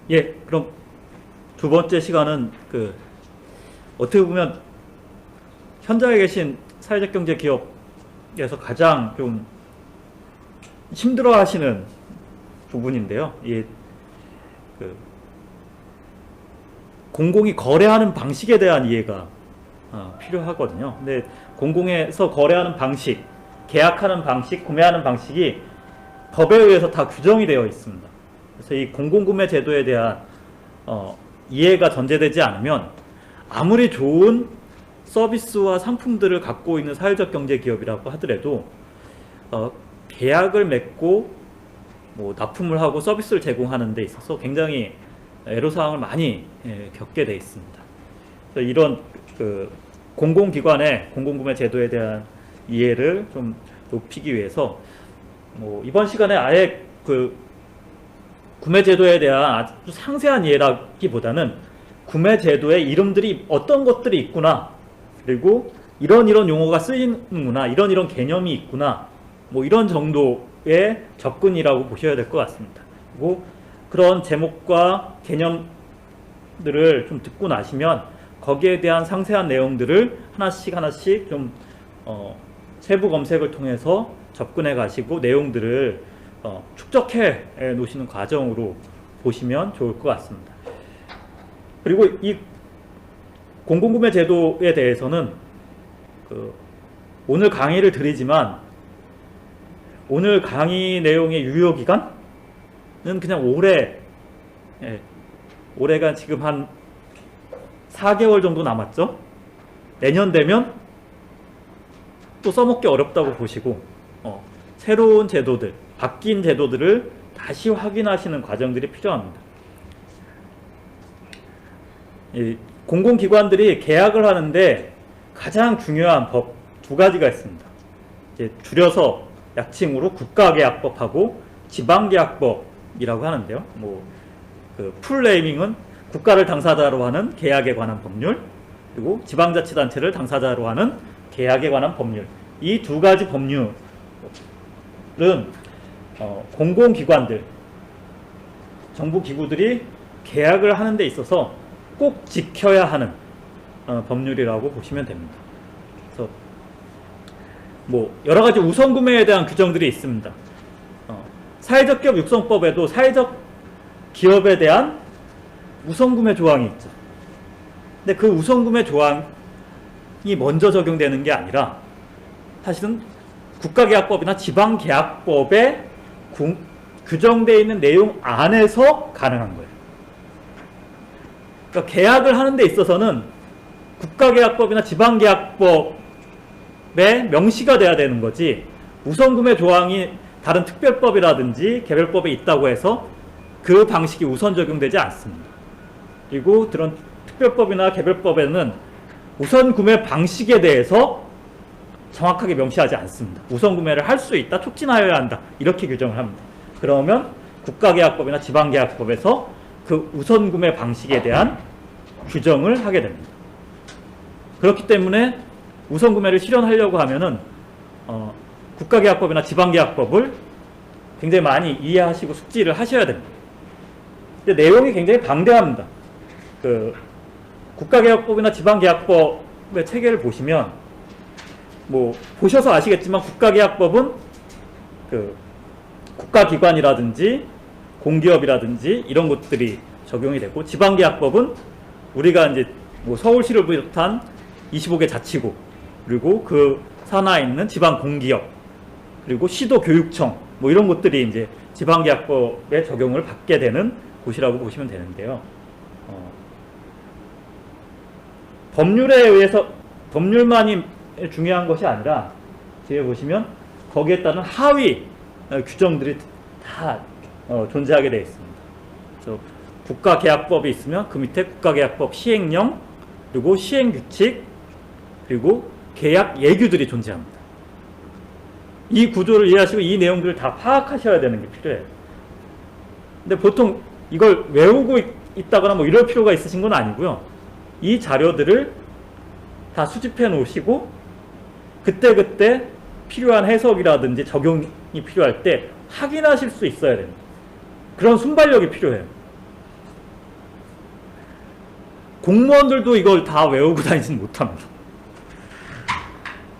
예, 그럼 두 번째 시간은 어떻게 보면 현장에 계신 사회적 경제 기업에서 가장 좀 힘들어하시는 부분인데요. 공공이 거래하는 방식에 대한 이해가 필요하거든요. 근데 공공에서 거래하는 방식, 계약하는 방식, 구매하는 방식이 법에 의해서 다 규정이 되어 있습니다. 그래서 이 공공구매 제도에 대한 이해가 전제되지 않으면 아무리 좋은 서비스와 상품들을 갖고 있는 사회적 경제 기업이라고 하더라도 계약을 맺고 납품을 하고 서비스를 제공하는 데 있어서 굉장히 애로사항을 많이 겪게 되어 있습니다. 그래서 이런 공공기관의 공공구매 제도에 대한 이해를 좀 높이기 위해서 이번 시간에 아예 구매 제도에 대한 아주 상세한 이해라기보다는 구매 제도의 이름들이 어떤 것들이 있구나, 그리고 이런 용어가 쓰이는구나, 이런 개념이 있구나, 이런 정도의 접근이라고 보셔야 될 것 같습니다. 그리고 그런 제목과 개념들을 좀 듣고 나시면 거기에 대한 상세한 내용들을 하나씩 좀 세부 검색을 통해서 접근해 가시고 내용들을 축적해 놓으시는 과정으로 보시면 좋을 것 같습니다. 그리고 이 공공구매 제도에 대해서는 오늘 강의를 드리지만 오늘 강의 내용의 유효기간은 그냥 올해가 지금 한 4개월 정도 남았죠. 내년 되면 또 써먹기 어렵다고 보시고 새로운 제도들, 바뀐 제도들을 다시 확인하시는 과정들이 필요합니다. 공공기관들이 계약을 하는데 가장 중요한 법 두 가지가 있습니다. 줄여서 약칭으로 국가계약법하고 지방계약법이라고 하는데요. 풀네이밍은 국가를 당사자로 하는 계약에 관한 법률, 그리고 지방자치단체를 당사자로 하는 계약에 관한 법률. 이 두 가지 법률은 공공기관들, 정부기구들이 계약을 하는 데 있어서 꼭 지켜야 하는 법률이라고 보시면 됩니다. 그래서 여러 가지 우선구매에 대한 규정들이 있습니다. 사회적 기업 육성법에도 사회적 기업에 대한 우선구매 조항이 있죠. 근데 그 우선구매 조항이 먼저 적용되는 게 아니라 사실은 국가계약법이나 지방계약법에 규정되어 있는 내용 안에서 가능한 거예요. 그러니까 계약을 하는 데 있어서는 국가계약법이나 지방계약법에 명시가 돼야 되는 거지, 우선구매 조항이 다른 특별법이라든지 개별법에 있다고 해서 그 방식이 우선 적용되지 않습니다. 그리고 그런 특별법이나 개별법에는 우선구매 방식에 대해서 정확하게 명시하지 않습니다. 우선구매를 할 수 있다, 촉진하여야 한다, 이렇게 규정을 합니다. 그러면 국가계약법이나 지방계약법에서 그 우선구매 방식에 대한 규정을 하게 됩니다. 그렇기 때문에 우선구매를 실현하려고 하면은 국가계약법이나 지방계약법을 굉장히 많이 이해하시고 숙지를 하셔야 됩니다. 근데 내용이 굉장히 방대합니다. 국가계약법이나 지방계약법의 체계를 보시면 보셔서 아시겠지만 국가계약법은 국가기관이라든지 공기업이라든지 이런 것들이 적용이 되고, 지방계약법은 우리가 이제 서울시를 비롯한 25개 자치구, 그리고 그 산하에 있는 지방공기업, 그리고 시도교육청 이런 것들이 이제 지방계약법에 적용을 받게 되는 곳이라고 보시면 되는데요. 법률에 의해서 법률만이 중요한 것이 아니라 뒤에 보시면 거기에 따른 하위 규정들이 다 존재하게 되어 있습니다. 그래서 국가계약법이 있으면 그 밑에 국가계약법 시행령, 그리고 시행규칙, 그리고 계약 예규들이 존재합니다. 이 구조를 이해하시고 이 내용들을 다 파악하셔야 되는 게 필요해요. 근데 보통 이걸 외우고 있다거나 이럴 필요가 있으신 건 아니고요. 이 자료들을 다 수집해 놓으시고 그때그때 필요한 해석이라든지 적용이 필요할 때 확인하실 수 있어야 됩니다. 그런 순발력이 필요해요. 공무원들도 이걸 다 외우고 다니지는 못합니다.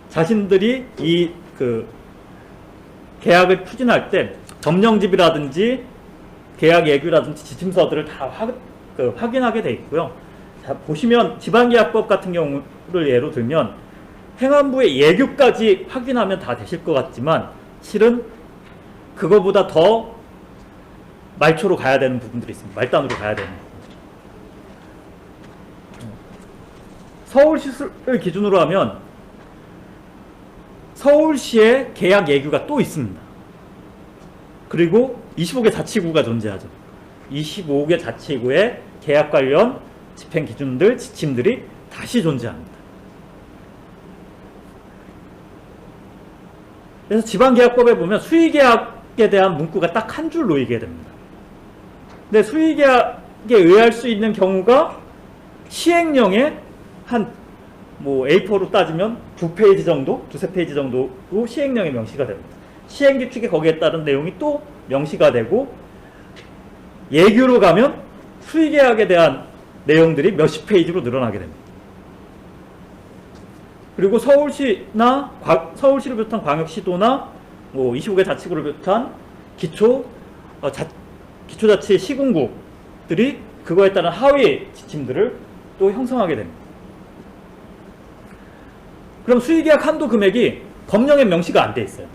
자신들이 이 계약을 추진할 때 법령집이라든지 계약 예규라든지 지침서들을 다 확인하게 돼 있고요. 자, 보시면 지방계약법 같은 경우를 예로 들면 행안부의 예규까지 확인하면 다 되실 것 같지만 실은 그거보다 더 말초로 가야 되는 부분들이 있습니다. 말단으로 가야 되는 부분들. 서울시를 기준으로 하면 서울시의 계약 예규가 또 있습니다. 그리고 25개 자치구가 존재하죠. 25개 자치구의 계약 관련 집행 기준들, 지침들이 다시 존재합니다. 그래서 지방계약법에 보면 수의계약에 대한 문구가 딱 한 줄 놓이게 됩니다. 근데 수의계약에 의할 수 있는 경우가 시행령에 한 A4로 따지면 2페이지 정도, 2~3페이지 정도로 시행령에 명시가 됩니다. 시행규칙에 거기에 따른 내용이 또 명시가 되고 예규로 가면 수의계약에 대한 내용들이 몇십 페이지로 늘어나게 됩니다. 그리고 서울시나 서울시를 비롯한 광역시도나 25개 자치구를 비롯한 기초자치 시군구들이 그거에 따른 하위 지침들을 또 형성하게 됩니다. 그럼 수의계약 한도 금액이 법령에 명시가 안 돼 있어요.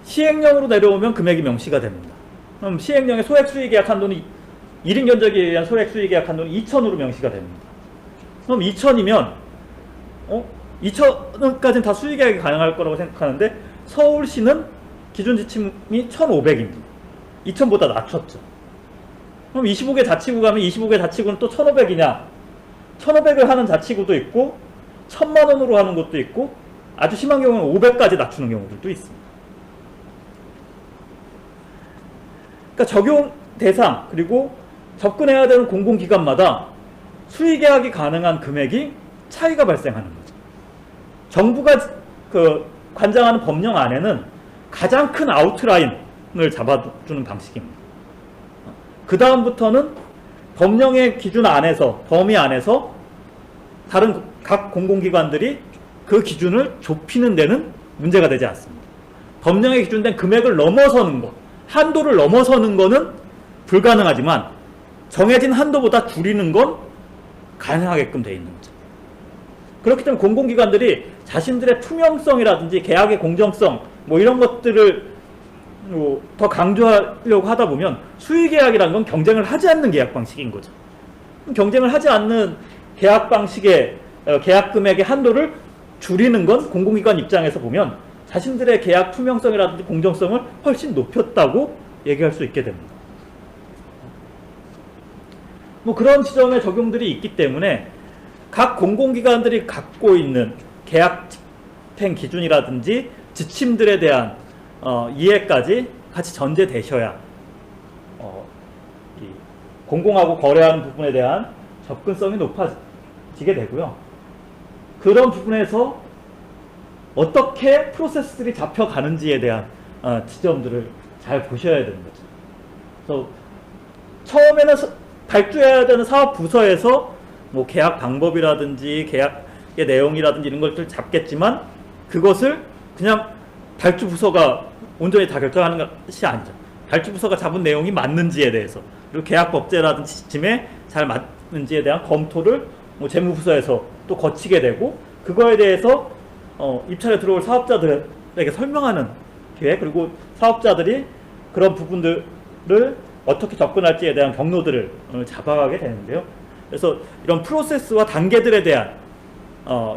시행령으로 내려오면 금액이 명시가 됩니다. 그럼 시행령의 소액 수의계약 한도는 1인 견적에 의한 소액 수의계약 한도는 2천으로 명시가 됩니다. 그럼 2천이면 2천원까지는 다 수의계약이 가능할 거라고 생각하는데 서울시는 기준 지침이 1,500입니다. 2천보다 낮췄죠. 그럼 25개 자치구 가면 25개 자치구는 또 1,500이냐? 1,500을 하는 자치구도 있고 1,000만 원으로 하는 것도 있고 아주 심한 경우는 500까지 낮추는 경우들도 있습니다. 그러니까 적용 대상 그리고 접근해야 되는 공공기관마다 수의계약이 가능한 금액이 차이가 발생하는 거죠. 정부가 관장하는 법령 안에는 가장 큰 아웃라인을 잡아주는 방식입니다. 그 다음부터는 법령의 기준 안에서, 범위 안에서 다른 각 공공기관들이 그 기준을 좁히는 데는 문제가 되지 않습니다. 법령에 기준된 금액을 넘어서는 것, 한도를 넘어서는 것은 불가능하지만 정해진 한도보다 줄이는 건 가능하게끔 되어 있는 거죠. 그렇기 때문에 공공기관들이 자신들의 투명성이라든지 계약의 공정성 이런 것들을 더 강조하려고 하다 보면 수의계약이라는 건 경쟁을 하지 않는 계약 방식인 거죠. 경쟁을 하지 않는 계약 방식의 계약 금액의 한도를 줄이는 건 공공기관 입장에서 보면 자신들의 계약 투명성이라든지 공정성을 훨씬 높였다고 얘기할 수 있게 됩니다. 그런 지점의 적용들이 있기 때문에 각 공공기관들이 갖고 있는 계약 집행 기준이라든지 지침들에 대한 이해까지 같이 전제되셔야 이 공공하고 거래하는 부분에 대한 접근성이 높아지게 되고요. 그런 부분에서 어떻게 프로세스들이 잡혀가는지에 대한 지점들을 잘 보셔야 되는 거죠. 그래서 처음에는 발주해야 되는 사업부서에서 계약 방법이라든지 계약의 내용이라든지 이런 것들 잡겠지만 그것을 그냥 발주부서가 온전히 다 결정하는 것이 아니죠. 발주부서가 잡은 내용이 맞는지에 대해서 그리고 계약법제라든지 지침에 잘 맞는지에 대한 검토를 재무부서에서 또 거치게 되고 그거에 대해서 입찰에 들어올 사업자들에게 설명하는 기회 그리고 사업자들이 그런 부분들을 어떻게 접근할지에 대한 경로들을 잡아가게 되는데요. 그래서 이런 프로세스와 단계들에 대한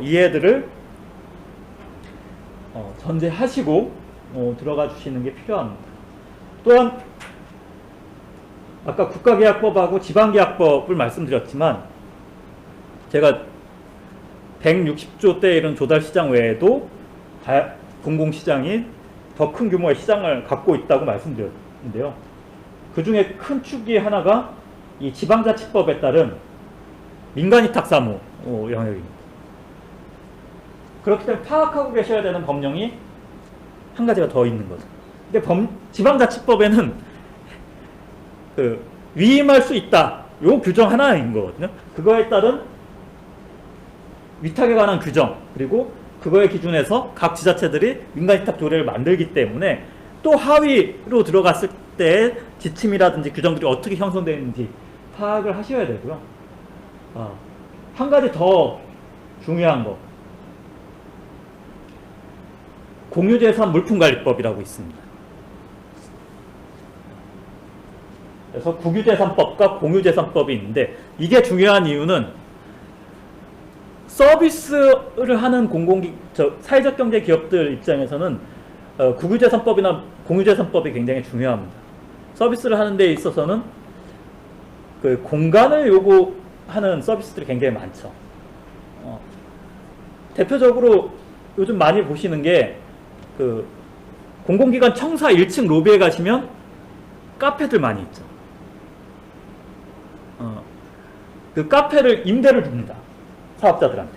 이해들을 전제하시고 들어가 주시는 게 필요합니다. 또한 아까 국가계약법하고 지방계약법을 말씀드렸지만 제가 160조 대 이런 조달시장 외에도 공공시장이 더 큰 규모의 시장을 갖고 있다고 말씀드렸는데요. 그 중에 큰 축이 하나가 이 지방자치법에 따른 민간위탁사무 영역입니다. 그렇기 때문에 파악하고 계셔야 되는 법령이 한 가지가 더 있는 거죠. 근데 지방자치법에는 위임할 수 있다 요 규정 하나인 거거든요. 그거에 따른 위탁에 관한 규정, 그리고 그거의 기준에서 각 지자체들이 민간위탁 조례를 만들기 때문에 또 하위로 들어갔을 때 지침이라든지 규정들이 어떻게 형성되는지 파악을 하셔야 되고요. 한 가지 더 중요한 거, 공유재산 물품관리법이라고 있습니다. 그래서 국유재산법과 공유재산법이 있는데, 이게 중요한 이유는 서비스를 하는 사회적 경제 기업들 입장에서는 국유재산법이나 공유재산법이 굉장히 중요합니다. 서비스를 하는 데 있어서는 그 공간을 요구하는 서비스들이 굉장히 많죠. 대표적으로 요즘 많이 보시는 게 그 공공기관 청사 1층 로비에 가시면 카페들 많이 있죠. 그 카페를 임대를 줍니다. 사업자들한테.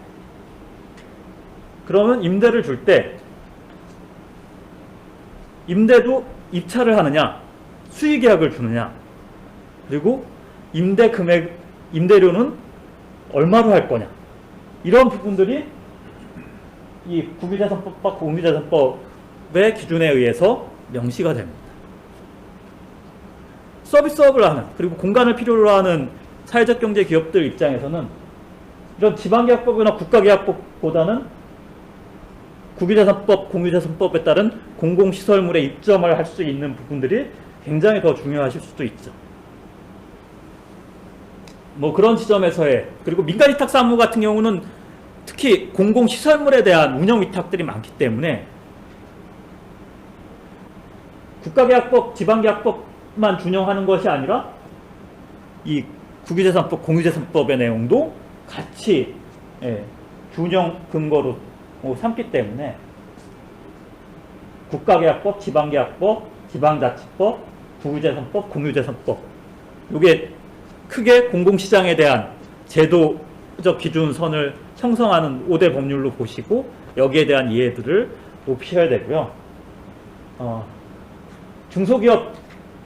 그러면 임대를 줄 때 임대도 입찰을 하느냐, 수의계약을 주느냐, 그리고 임대 금액, 임대료는 얼마로 할 거냐, 이런 부분들이 이 국유재산법과 공유재산법의 기준에 의해서 명시가 됩니다. 서비스업을 하는, 그리고 공간을 필요로 하는 사회적 경제 기업들 입장에서는 이런 지방계약법이나 국가계약법보다는 국유재산법, 공유재산법에 따른 공공시설물에 입점을 할 수 있는 부분들이 굉장히 더 중요하실 수도 있죠. 뭐 그런 지점에서의, 그리고 민간위탁사무 같은 경우는 특히 공공시설물에 대한 운영위탁들이 많기 때문에 국가계약법, 지방계약법만 준용하는 것이 아니라 이 국유재산법, 공유재산법의 내용도 같이 준용 근거로 삼기 때문에 국가계약법, 지방계약법, 지방자치법, 국유재산법, 공유재산법, 이게 크게 공공시장에 대한 제도적 기준선을 형성하는 5대 법률로 보시고 여기에 대한 이해들을 높이셔야 되고요. 중소기업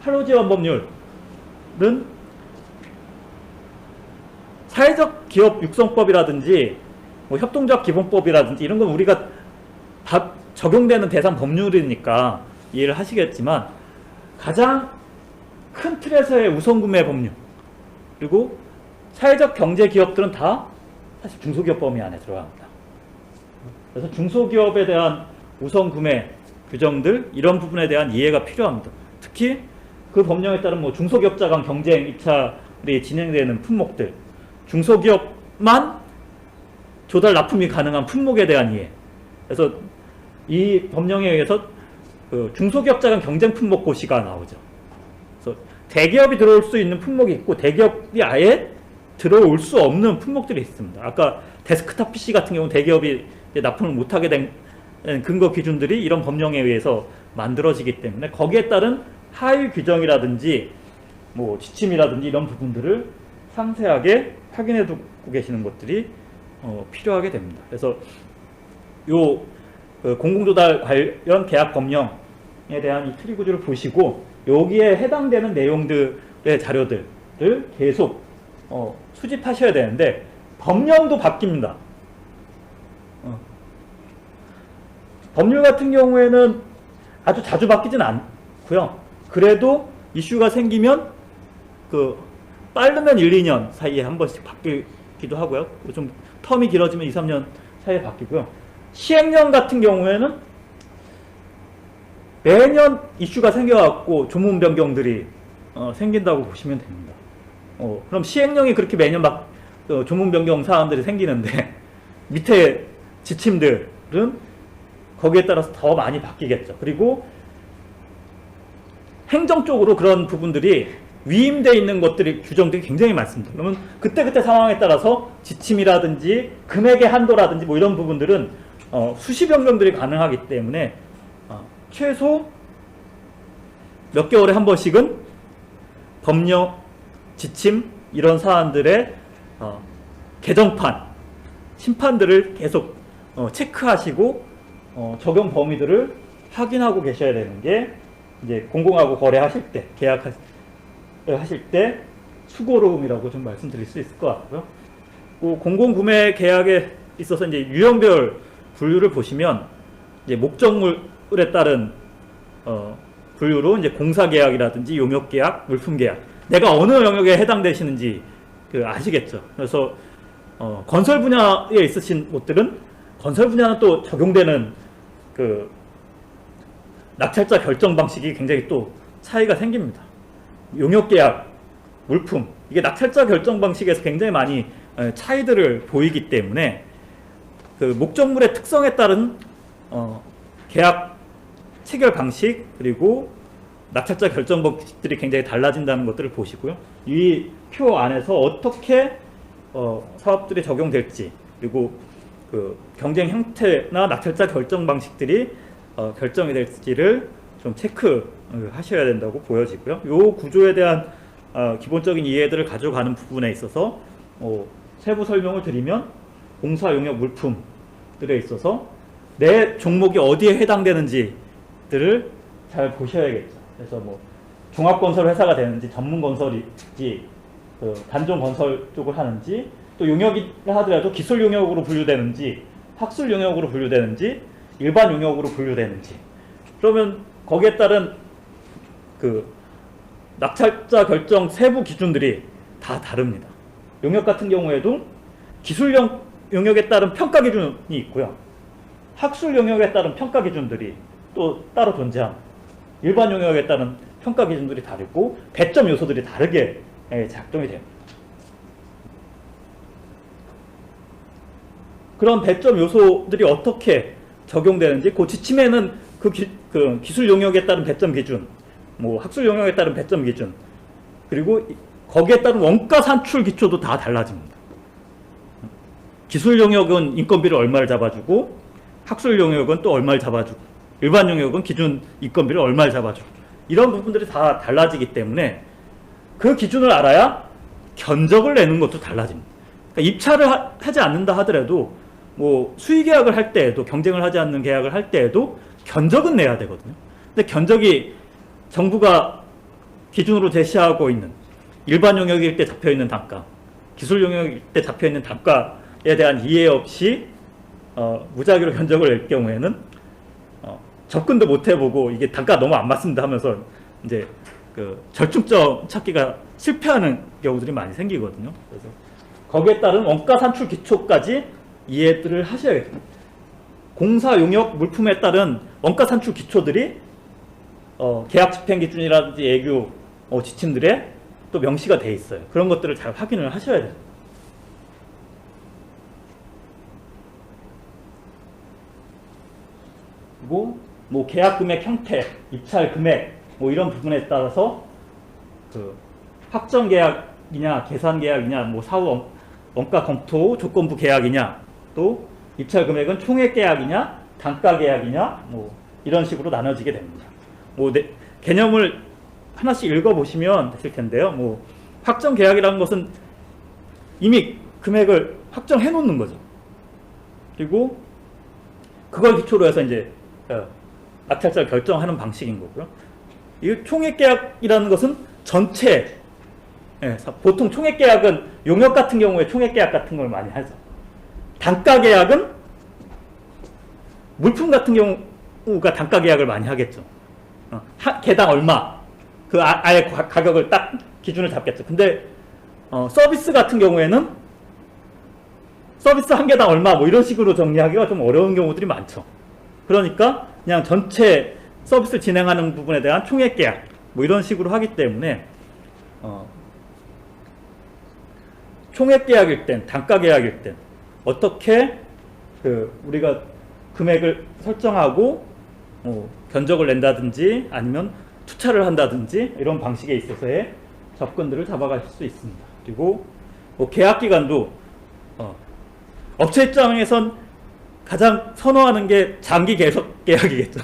할로지원 법률은 사회적 기업 육성법이라든지 뭐 협동조합 기본법이라든지 이런 건 우리가 다 적용되는 대상 법률이니까 이해를 하시겠지만, 가장 큰 틀에서의 우선구매 법률, 그리고 사회적 경제 기업들은 다 사실 중소기업 범위 안에 들어갑니다. 그래서 중소기업에 대한 우선구매 규정들, 이런 부분에 대한 이해가 필요합니다. 특히 그 법령에 따른 뭐 중소기업자 간 경쟁 입찰이 진행되는 품목들, 중소기업만 조달 납품이 가능한 품목에 대한 이해. 그래서 이 법령에 의해서 그 중소기업자 간 경쟁 품목 고시가 나오죠. 그래서 대기업이 들어올 수 있는 품목이 있고 대기업이 아예 들어올 수 없는 품목들이 있습니다. 아까 데스크탑 PC 같은 경우는 대기업이 납품을 못하게 된 근거 기준들이 이런 법령에 의해서 만들어지기 때문에 거기에 따른 하위 규정이라든지 뭐 지침이라든지 이런 부분들을 상세하게 확인해 두고 계시는 것들이 필요하게 됩니다. 그래서 요 공공조달 관련 계약 법령에 대한 이 트리 구조를 보시고 여기에 해당되는 내용들의 자료들을 계속 수집하셔야 되는데, 법령도 바뀝니다. 법률 같은 경우에는 아주 자주 바뀌진 않고요. 그래도 이슈가 생기면 빠르면 1, 2년 사이에 한 번씩 바뀌기도 하고요. 좀 텀이 길어지면 2, 3년 사이에 바뀌고요. 시행령 같은 경우에는 매년 이슈가 생겨갖고 조문 변경들이 생긴다고 보시면 됩니다. 그럼 시행령이 그렇게 매년 막 조문 변경 사안들이 생기는데 밑에 지침들은 거기에 따라서 더 많이 바뀌겠죠. 그리고 행정적으로 그런 부분들이 위임되어 있는 것들이 규정들이 굉장히 많습니다. 그러면 그때그때 상황에 따라서 지침이라든지 금액의 한도라든지 뭐 이런 부분들은 수시 변경들이 가능하기 때문에 최소 몇 개월에 한 번씩은 법령, 지침 이런 사안들의 개정판, 심판들을 계속 체크하시고 적용 범위들을 확인하고 계셔야 되는 게 이제 공공하고 거래하실 때, 계약하실 때 수고로움이라고 좀 말씀드릴 수 있을 것 같고요. 공공구매 계약에 있어서 이제 유형별 분류를 보시면 이제 목적물에 따른 분류로 이제 공사계약이라든지 용역계약, 물품계약, 내가 어느 영역에 해당되시는지 아시겠죠. 그래서 건설 분야에 있으신 분들은 건설 분야는 또 적용되는 낙찰자 결정 방식이 굉장히 또 차이가 생깁니다. 용역계약, 물품, 이게 낙찰자 결정 방식에서 굉장히 많이 차이들을 보이기 때문에 목적물의 특성에 따른 계약 체결 방식 그리고 낙찰자 결정 방식들이 굉장히 달라진다는 것들을 보시고요. 이 표 안에서 어떻게 사업들이 적용될지 그리고 경쟁 형태나 낙찰자 결정 방식들이 결정이 될지를 좀 체크하셔야 된다고 보여지고요. 이 구조에 대한 기본적인 이해들을 가져가는 부분에 있어서 세부 설명을 드리면 공사, 용역, 물품들에 있어서 내 종목이 어디에 해당되는지들을 잘 보셔야겠죠. 그래서 종합건설 회사가 되는지 전문건설인지 단종 건설 쪽을 하는지 또 용역이라 하더라도 기술 용역으로 분류되는지 학술 용역으로 분류되는지 일반 용역으로 분류되는지 그러면 거기에 따른 낙찰자 결정 세부 기준들이 다 다릅니다. 용역 같은 경우에도 기술 용역에 따른 평가 기준이 있고요. 학술 용역에 따른 평가 기준들이 또 따로 존재합니다. 일반 용역에 따른 평가 기준들이 다르고 배점 요소들이 다르게 작동이 됩니다. 그런 배점 요소들이 어떻게 적용되는지 그 지침에는 기술 용역에 따른 배점 기준, 학술 용역에 따른 배점 기준, 그리고 거기에 따른 원가 산출 기초도 다 달라집니다. 기술 용역은 인건비를 얼마를 잡아주고 학술 용역은 또 얼마를 잡아주고 일반 용역은 기준 인건비를 얼마를 잡아주고 이런 부분들이 다 달라지기 때문에 그 기준을 알아야 견적을 내는 것도 달라집니다. 그러니까 입찰을 하지 않는다 하더라도 수의계약을 할 때에도 경쟁을 하지 않는 계약을 할 때에도 견적은 내야 되거든요. 근데 견적이 정부가 기준으로 제시하고 있는 일반 용역일 때 잡혀있는 단가, 기술 용역일 때 잡혀있는 단가에 대한 이해 없이 무작위로 견적을 낼 경우에는 접근도 못 해보고 이게 단가 너무 안 맞습니다 하면서 이제 절충점 찾기가 실패하는 경우들이 많이 생기거든요. 그래서 거기에 따른 원가 산출 기초까지 이해들을 하셔야겠습니다. 공사, 용역, 물품에 따른 원가 산출 기초들이 계약 집행 기준이라든지 예규 지침들에 또 명시가 돼 있어요. 그런 것들을 잘 확인을 하셔야 돼요. 그리고 계약 금액 형태, 입찰 금액 이런 부분에 따라서 확정 계약이냐, 계산 계약이냐, 사후 원가 검토 조건부 계약이냐, 또 입찰 금액은 총액 계약이냐, 단가 계약이냐, 이런 식으로 나눠지게 됩니다. 개념을 하나씩 읽어보시면 되실 텐데요. 확정 계약이라는 것은 이미 금액을 확정해 놓는 거죠. 그리고 그걸 기초로 해서 이제 낙찰자를 결정하는 방식인 거고요. 이 총액 계약이라는 것은 전체, 보통 총액 계약은 용역 같은 경우에 총액 계약 같은 걸 많이 하죠. 단가 계약은 물품 같은 경우가 단가 계약을 많이 하겠죠. 개당 얼마, 아예 가격을 딱 기준을 잡겠죠. 근데 서비스 같은 경우에는 서비스 한 개당 얼마 이런 식으로 정리하기가 좀 어려운 경우들이 많죠. 그러니까 그냥 전체 서비스를 진행하는 부분에 대한 총액 계약 이런 식으로 하기 때문에 총액 계약일 땐, 단가 계약일 땐 어떻게 우리가 금액을 설정하고 견적을 낸다든지 아니면 투차를 한다든지 이런 방식에 있어서의 접근들을 잡아가실 수 있습니다. 그리고 계약 기간도 업체 입장에선 가장 선호하는 게 장기 계속 계약이겠죠.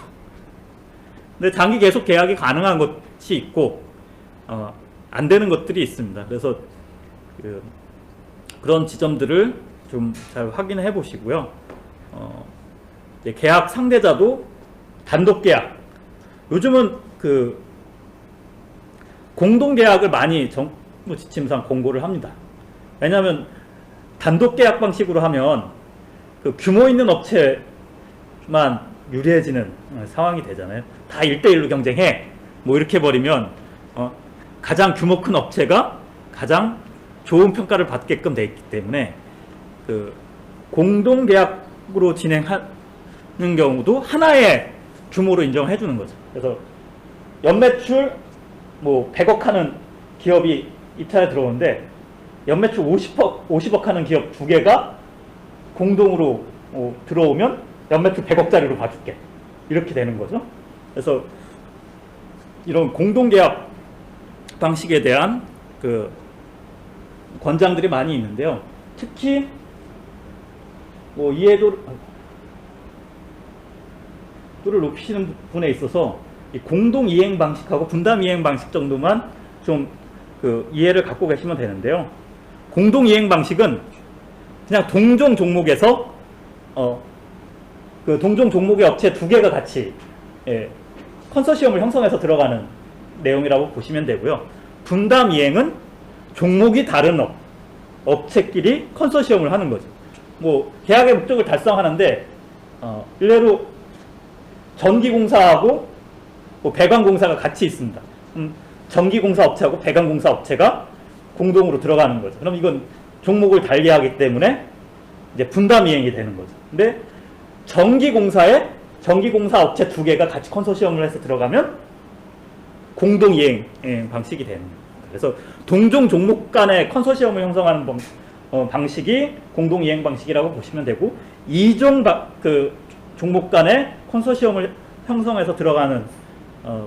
근데 장기 계속 계약이 가능한 것이 있고 안 되는 것들이 있습니다. 그래서 그런 지점들을 좀 잘 확인해 보시고요. 계약 상대자도 단독 계약. 요즘은 공동 계약을 많이 업무 지침상 공고를 합니다. 왜냐하면 단독 계약 방식으로 하면 그 규모 있는 업체만 유리해지는 상황이 되잖아요. 다 1대1로 경쟁해. 뭐 이렇게 버리면 가장 규모 큰 업체가 가장 좋은 평가를 받게끔 돼 있기 때문에 그 공동 계약으로 진행하는 경우도 하나의 규모로 인정해 주는 거죠. 그래서 연매출 뭐 100억 하는 기업이 입찰에 들어오는데 연매출 50억 하는 기업 두 개가 공동으로 들어오면 연매출 100억짜리로 봐줄게. 이렇게 되는 거죠. 그래서 이런 공동계약 방식에 대한 그 권장들이 많이 있는데요. 특히 뭐 이해도를 높이시는 분에 있어서 이 공동 이행 방식하고 분담 이행 방식 정도만 좀 그 이해를 갖고 계시면 되는데요. 공동 이행 방식은 그냥 동종 종목에서 그 동종 종목의 업체 두 개가 같이 컨소시엄을 형성해서 들어가는 내용이라고 보시면 되고요. 분담 이행은 종목이 다른 업체끼리 컨소시엄을 하는 거죠. 뭐 계약의 목적을 달성하는데 일례로 전기공사하고 뭐 배관공사가 같이 있습니다. 전기공사 업체하고 배관공사 업체가 공동으로 들어가는 거죠. 그럼 이건 종목을 달리하기 때문에 이제 분담 이행이 되는 거죠. 근데 전기공사 업체 두 개가 같이 컨소시엄을 해서 들어가면 공동 이행 방식이 되는 거예요. 그래서 동종 종목 간의 컨소시엄을 형성하는 방식이 공동 이행 방식이라고 보시면 되고, 이종 그 종목 간의 컨소시엄을 형성해서 들어가는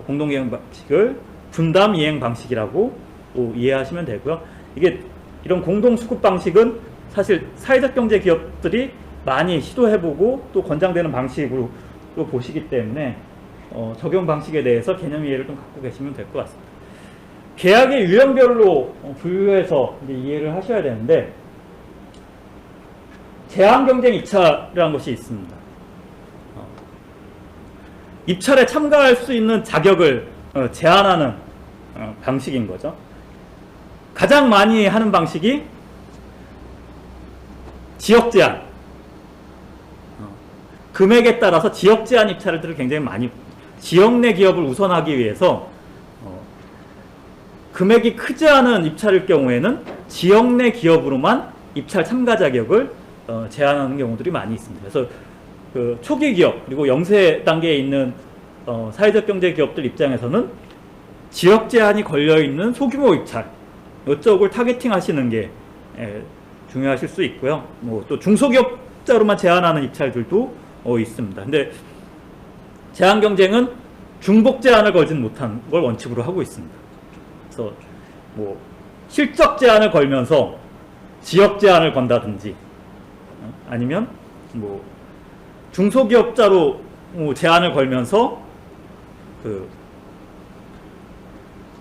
공동 이행 방식을 분담 이행 방식이라고 이해하시면 되고요. 이게 이런 공동 수급 방식은 사실 사회적 경제 기업들이 많이 시도해보고 또 권장되는 방식으로 보시기 때문에 적용 방식에 대해서 개념 이해를 좀 갖고 계시면 될 것 같습니다. 계약의 유형별로 분류해서 이제 이해를 하셔야 되는데, 제한경쟁 입찰이라는 것이 있습니다. 입찰에 참가할 수 있는 자격을 제한하는 방식인 거죠. 가장 많이 하는 방식이 지역 제한. 금액에 따라서 지역 제한 입찰들을 굉장히 많이, 지역 내 기업을 우선하기 위해서 금액이 크지 않은 입찰일 경우에는 지역 내 기업으로만 입찰 참가 자격을 제한하는 경우들이 많이 있습니다. 그래서 그 초기 기업 그리고 영세 단계에 있는 사회적 경제 기업들 입장에서는 지역 제한이 걸려 있는 소규모 입찰 이쪽을 타겟팅 하시는 게 중요하실 수 있고요. 뭐 또 중소기업자로만 제한하는 입찰들도 있습니다. 근데 제한 경쟁은 중복 제한을 걸진 못한 걸 원칙으로 하고 있습니다. 그래서 뭐 실적 제한을 걸면서 지역 제한을 건다든지, 아니면 뭐 중소기업자로 제한을 걸면서 그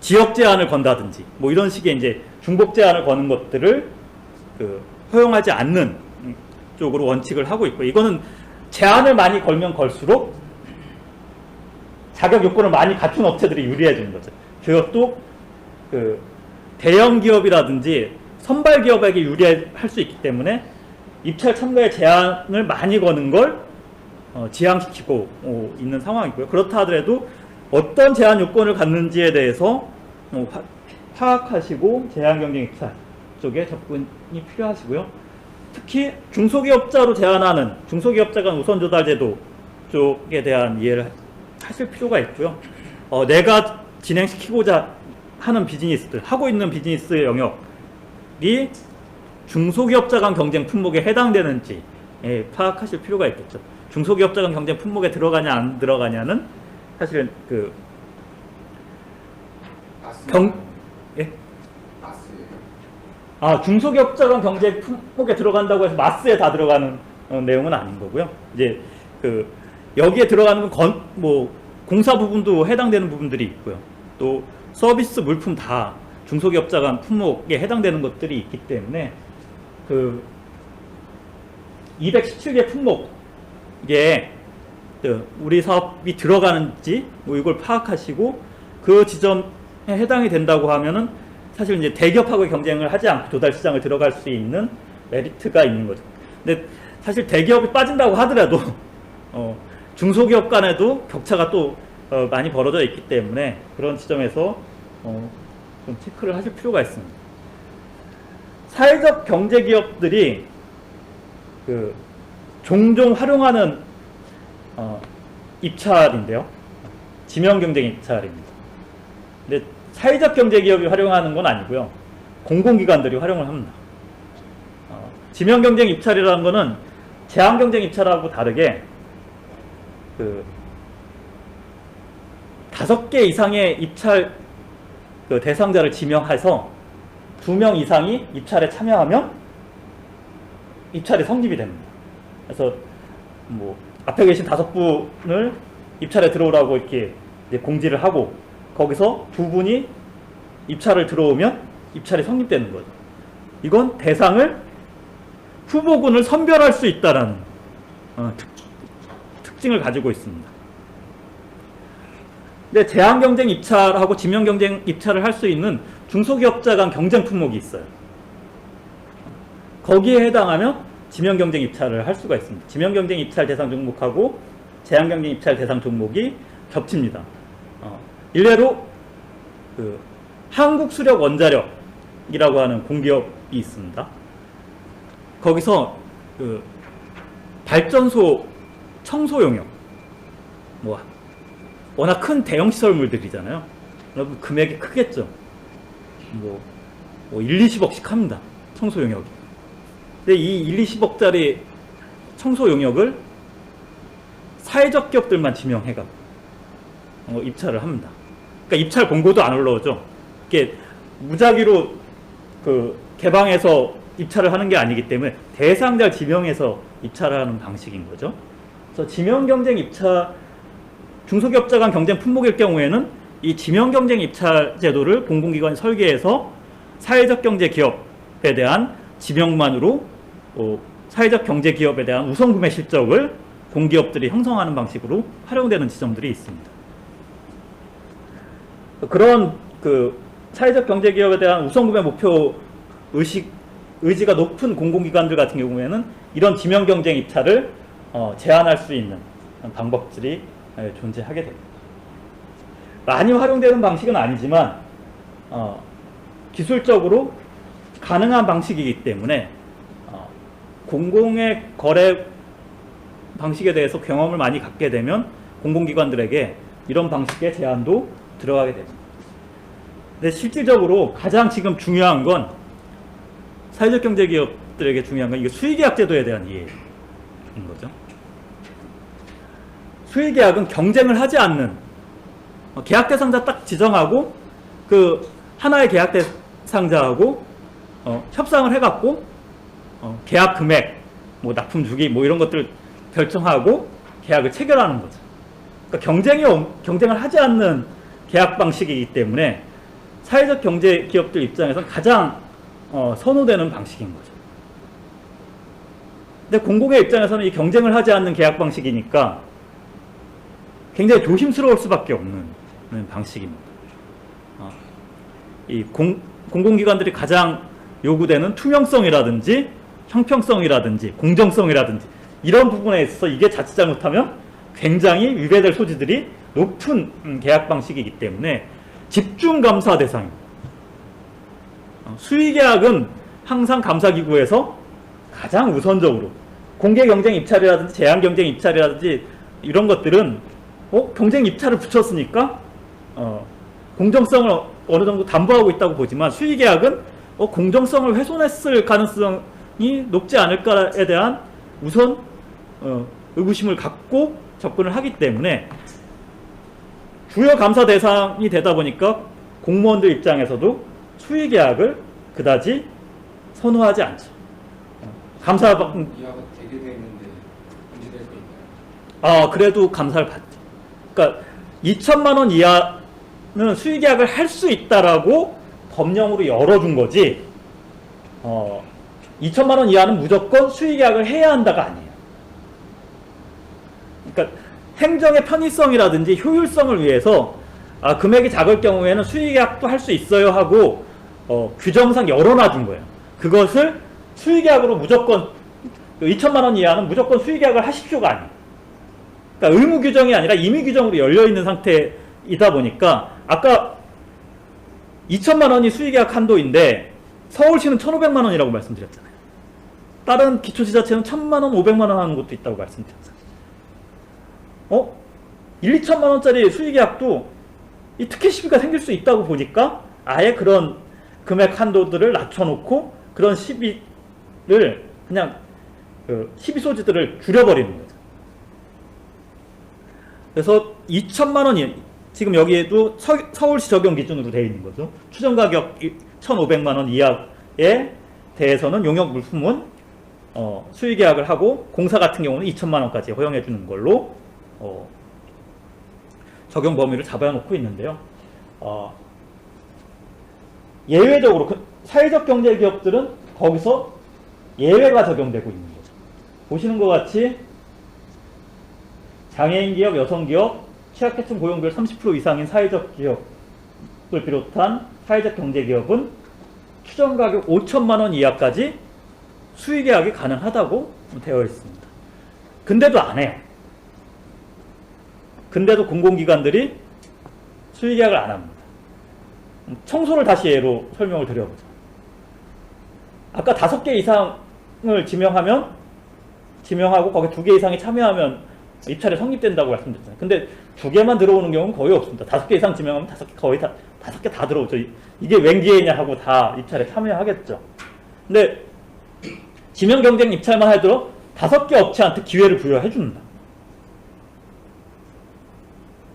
지역 제한을 건다든지, 뭐 이런 식의 이제 중복 제한을 거는 것들을 그 허용하지 않는 쪽으로 원칙을 하고 있고, 이거는 제한을 많이 걸면 걸수록 자격 요건을 많이 갖춘 업체들이 유리해지는 거죠. 그것도 그 대형 기업이라든지 선발 기업에게 유리할 수 있기 때문에 입찰 참가에 제한을 많이 거는 걸 지양시키고 있는 상황이고요. 그렇다 하더라도 어떤 제한 요건을 갖는지에 대해서 파악하시고 제한 경쟁 입찰 쪽에 접근이 필요하시고요. 특히 중소기업자로 제한하는 중소기업자 간 우선 조달 제도 쪽에 대한 이해를 하실 필요가 있고요. 내가 진행시키고자 하는 비즈니스들, 하고 있는 비즈니스 영역이 중소기업자 간 경쟁 품목에 해당되는지 파악하실 필요가 있겠죠. 중소기업자 간 경쟁 품목에 들어가냐 안 들어가냐는 사실은 그 예? 중소기업자 간 경쟁 품목에 들어간다고 해서 마스에 다 들어가는 내용은 아닌 거고요. 이제 그 여기에 들어가는 건 뭐 공사 부분도 해당되는 부분들이 있고요. 또 서비스 물품 다 중소기업자 간 품목에 해당되는 것들이 있기 때문에 그 217개 품목에 우리 사업이 들어가는지 뭐 이걸 파악하시고 그 지점에 해당이 된다고 하면은 사실 이제 대기업하고의 경쟁을 하지 않고 조달 시장을 들어갈 수 있는 메리트가 있는 거죠. 근데 사실 대기업이 빠진다고 하더라도 중소기업 간에도 격차가 또 많이 벌어져 있기 때문에 그런 지점에서 좀 체크를 하실 필요가 있습니다. 사회적 경제 기업들이 종종 활용하는 입찰인데요. 지명 경쟁 입찰입니다. 근데 사회적 경제 기업이 활용하는 건 아니고요. 공공기관들이 활용을 합니다. 지명 경쟁 입찰이라는 거는 제한 경쟁 입찰하고 다르게 5개 이상의 입찰 대상자를 지명해서 2명 이상이 입찰에 참여하면 입찰이 성립이 됩니다. 그래서 뭐 앞에 계신 5분을 입찰에 들어오라고 이렇게 이제 공지를 하고 거기서 2분이 입찰을 들어오면 입찰이 성립되는 거죠. 이건 대상을 후보군을 선별할 수 있다라는 특징을 가지고 있습니다. 근데 제한 경쟁 입찰하고 지명 경쟁 입찰을 할 수 있는 중소기업자 간 경쟁 품목이 있어요. 거기에 해당하면 지명 경쟁 입찰을 할 수가 있습니다. 지명 경쟁 입찰 대상 종목하고 제한 경쟁 입찰 대상 종목이 겹칩니다. 일례로 한국수력원자력이라고 하는 공기업이 있습니다. 거기서 발전소 청소 용역, 워낙 큰 대형 시설물들이잖아요. 여러분 금액이 크겠죠. 1, 20억씩 합니다. 청소 용역이. 근데 이 1, 20억짜리 청소 용역을 사회적 기업들만 지명해가지고 입찰을 합니다. 그러니까 입찰 공고도 안 올라오죠. 이게 무작위로 개방해서 입찰을 하는 게 아니기 때문에 대상자를 지명해서 입찰을 하는 방식인 거죠. 그래서 지명 경쟁 입찰, 중소기업자 간 경쟁 품목일 경우에는 이 지명 경쟁 입찰 제도를 공공기관이 설계해서 사회적 경제 기업에 대한 지명만으로 사회적 경제 기업에 대한 우선 구매 실적을 공기업들이 형성하는 방식으로 활용되는 지점들이 있습니다. 그런 사회적 경제 기업에 대한 우선 구매 목표 의지가 높은 공공기관들 같은 경우에는 이런 지명 경쟁 입찰을 제한할 수 있는 방법들이 존재하게 됩니다. 많이 활용되는 방식은 아니지만 기술적으로 가능한 방식이기 때문에 공공의 거래 방식에 대해서 경험을 많이 갖게 되면 공공기관들에게 이런 방식의 제한도 들어가게 됩니다. 근데 실질적으로 가장 지금 중요한 건 사회적 경제 기업들에게 중요한 건 이게 수의계약 제도에 대한 이해인 거죠. 수의계약은 경쟁을 하지 않는 계약 대상자 딱 지정하고 하나의 계약 대상자하고 협상을 해갖고 계약 금액, 납품 주기 이런 것들 결정하고 계약을 체결하는 거죠. 그러니까 경쟁을 하지 않는 계약 방식이기 때문에 사회적 경제 기업들 입장에서는 가장 선호되는 방식인 거죠. 근데 공공의 입장에서는 이 경쟁을 하지 않는 계약 방식이니까 굉장히 조심스러울 수밖에 없는 방식입니다. 이 공공기관들이 가장 요구되는 투명성이라든지 형평성이라든지 공정성이라든지 이런 부분에 있어서 이게 자칫 잘못하면 굉장히 위배될 소지들이 높은 계약 방식이기 때문에 집중 감사 대상입니다. 수의계약은 항상 감사기구에서 가장 우선적으로 공개 경쟁 입찰이라든지 제한 경쟁 입찰이라든지 이런 것들은 경쟁 입찰을 붙였으니까 공정성을 어느 정도 담보하고 있다고 보지만 수의계약은 공정성을 훼손했을 가능성이 높지 않을까에 대한 우선 의구심을 갖고 접근을 하기 때문에 주요 감사 대상이 되다 보니까 공무원들 입장에서도 수의계약을 그다지 선호하지 않죠. 감사 이하가 되게 돼 있는데 문제될 거 있나요? 그래도 감사를 받죠. 그러니까 2천만 원 이하는 수의계약을 할 수 있다라고 법령으로 열어준 거지. 2천만 원 이하는 무조건 수의계약을 해야 한다가 아니에요. 그러니까 행정의 편의성이라든지 효율성을 위해서 금액이 작을 경우에는 수의계약도 할 수 있어요 하고 규정상 열어놔준 거예요. 그것을 수의계약으로 무조건 2천만 원 이하는 무조건 수의계약을 하십시오가 아니에요. 그러니까 의무 규정이 아니라 임의 규정으로 열려 있는 상태이다 보니까 아까 2천만 원이 수의계약 한도인데 서울시는 1,500만 원이라고 말씀드렸잖아요. 다른 기초지자체는 1,000만 원, 500만 원 하는 것도 있다고 말씀드렸잖아요. 1, 2천만 원짜리 수의계약도 이 특혜 시비가 생길 수 있다고 보니까 아예 그런 금액 한도들을 낮춰놓고 그런 시비를 그냥 시비 소지들을 줄여버리는 거죠. 그래서 2천만 원이 지금 여기에도 서울시 적용 기준으로 되어 있는 거죠. 추정가격 1,500만 원 이하에 대해서는 용역 물품은 수의계약을 하고 공사 같은 경우는 2천만 원까지 허용해 주는 걸로 적용 범위를 잡아놓고 있는데요. 예외적으로 사회적 경제 기업들은 거기서 예외가 적용되고 있는 거죠. 보시는 것 같이 장애인 기업, 여성 기업, 취약계층 고용별 30% 이상인 사회적 기업을 비롯한 사회적 경제 기업은 추정 가격 5천만 원 이하까지 수의계약이 가능하다고 되어 있습니다. 근데도 안 해요. 근데도 공공기관들이 수의계약을 안 합니다. 청소를 다시 예로 설명을 드려보죠. 아까 5개 이상을 지명하고 거기 2개 이상이 참여하면 입찰에 성립된다고 말씀드렸잖아요. 근데 2개만 들어오는 경우는 거의 없습니다. 5개 이상 지명하면 5개 다 들어오죠. 이게 웬 기회냐 하고 다 입찰에 참여하겠죠. 근데 지명 경쟁 입찰만 해도 5개 업체한테 기회를 부여해 줍니다.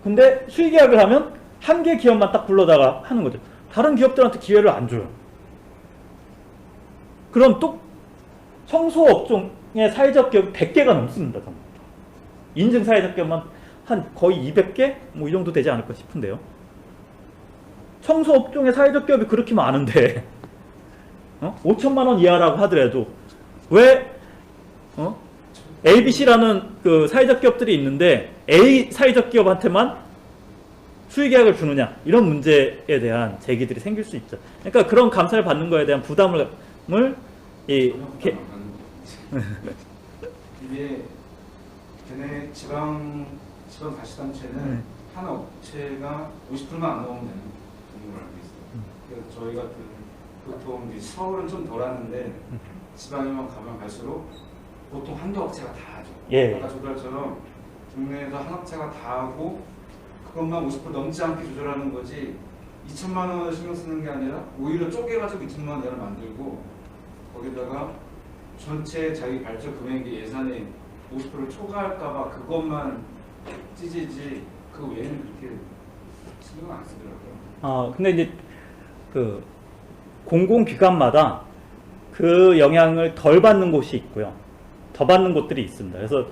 근데 수의계약을 하면 1개 기업만 딱 불러다가 하는 거죠. 다른 기업들한테 기회를 안 줘요. 그럼 또 청소업종의 사회적 기업이 100개가 넘습니다. 인증 사회적 기업만 한 거의 200개? 뭐 이 정도 되지 않을까 싶은데요. 청소업종의 사회적 기업이 그렇게 많은데 5천만 원 이하라고 하더라도 왜 ABC라는 그 사회적 기업들이 있는데 A 사회적 기업한테만 수의계약을 주느냐, 이런 문제에 대한 제기들이 생길 수 있죠. 그러니까 그런 감사를 받는 거에 대한 부담을 이게 걔네 지방자치단체는 한 업체가 50%만 안 넘으면 되는 정도로 알고 있어요. 그래서 저희 같은 보통 이제 서울은 좀 덜하는데 지방에만 가면 갈수록 보통 한두 업체가 다 하죠. 예. 아까 조달처럼 국내에서 한 업체가 다 하고 그것만 50% 넘지 않게 조절하는 거지 2천만 원을 신경 쓰는 게 아니라 오히려 쪼개가지고 2천만 원을 만들고 거기다가 전체 자기 발주 금액의 예산의 50%를 초과할까봐 그것만 찌지지 그 외에는 그렇게 신경 안 쓰더라고요. 근데 이제 그 공공기관마다 그 영향을 덜 받는 곳이 있고요. 더 받는 곳들이 있습니다. 그래서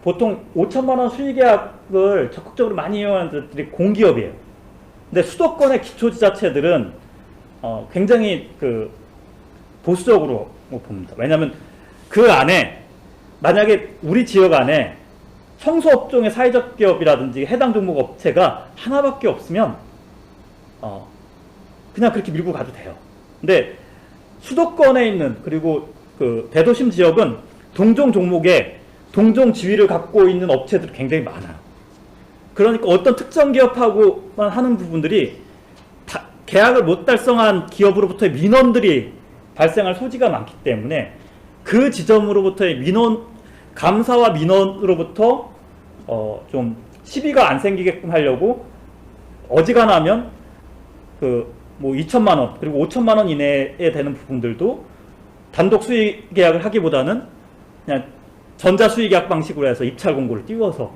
보통 5천만 원 수의계약을 적극적으로 많이 이용하는 데들이 공기업이에요. 근데 수도권의 기초지자체들은 굉장히 그 보수적으로 봅니다. 왜냐하면 그 안에 만약에 우리 지역 안에 청소업종의 사회적 기업이라든지 해당 종목 업체가 하나밖에 없으면 그냥 그렇게 밀고 가도 돼요. 근데 수도권에 있는 그리고 그 대도심 지역은 동종 종목에 동종 지위를 갖고 있는 업체들이 굉장히 많아요. 그러니까 어떤 특정 기업하고만 하는 부분들이 계약을 못 달성한 기업으로부터의 민원들이 발생할 소지가 많기 때문에 그 지점으로부터의 감사와 민원으로부터 좀 시비가 안 생기게끔 하려고 어지간하면 뭐 2천만 원 그리고 5천만 원 이내에 되는 부분들도 단독 수의 계약을 하기보다는 그냥 전자 수의 계약 방식으로 해서 입찰 공고를 띄워서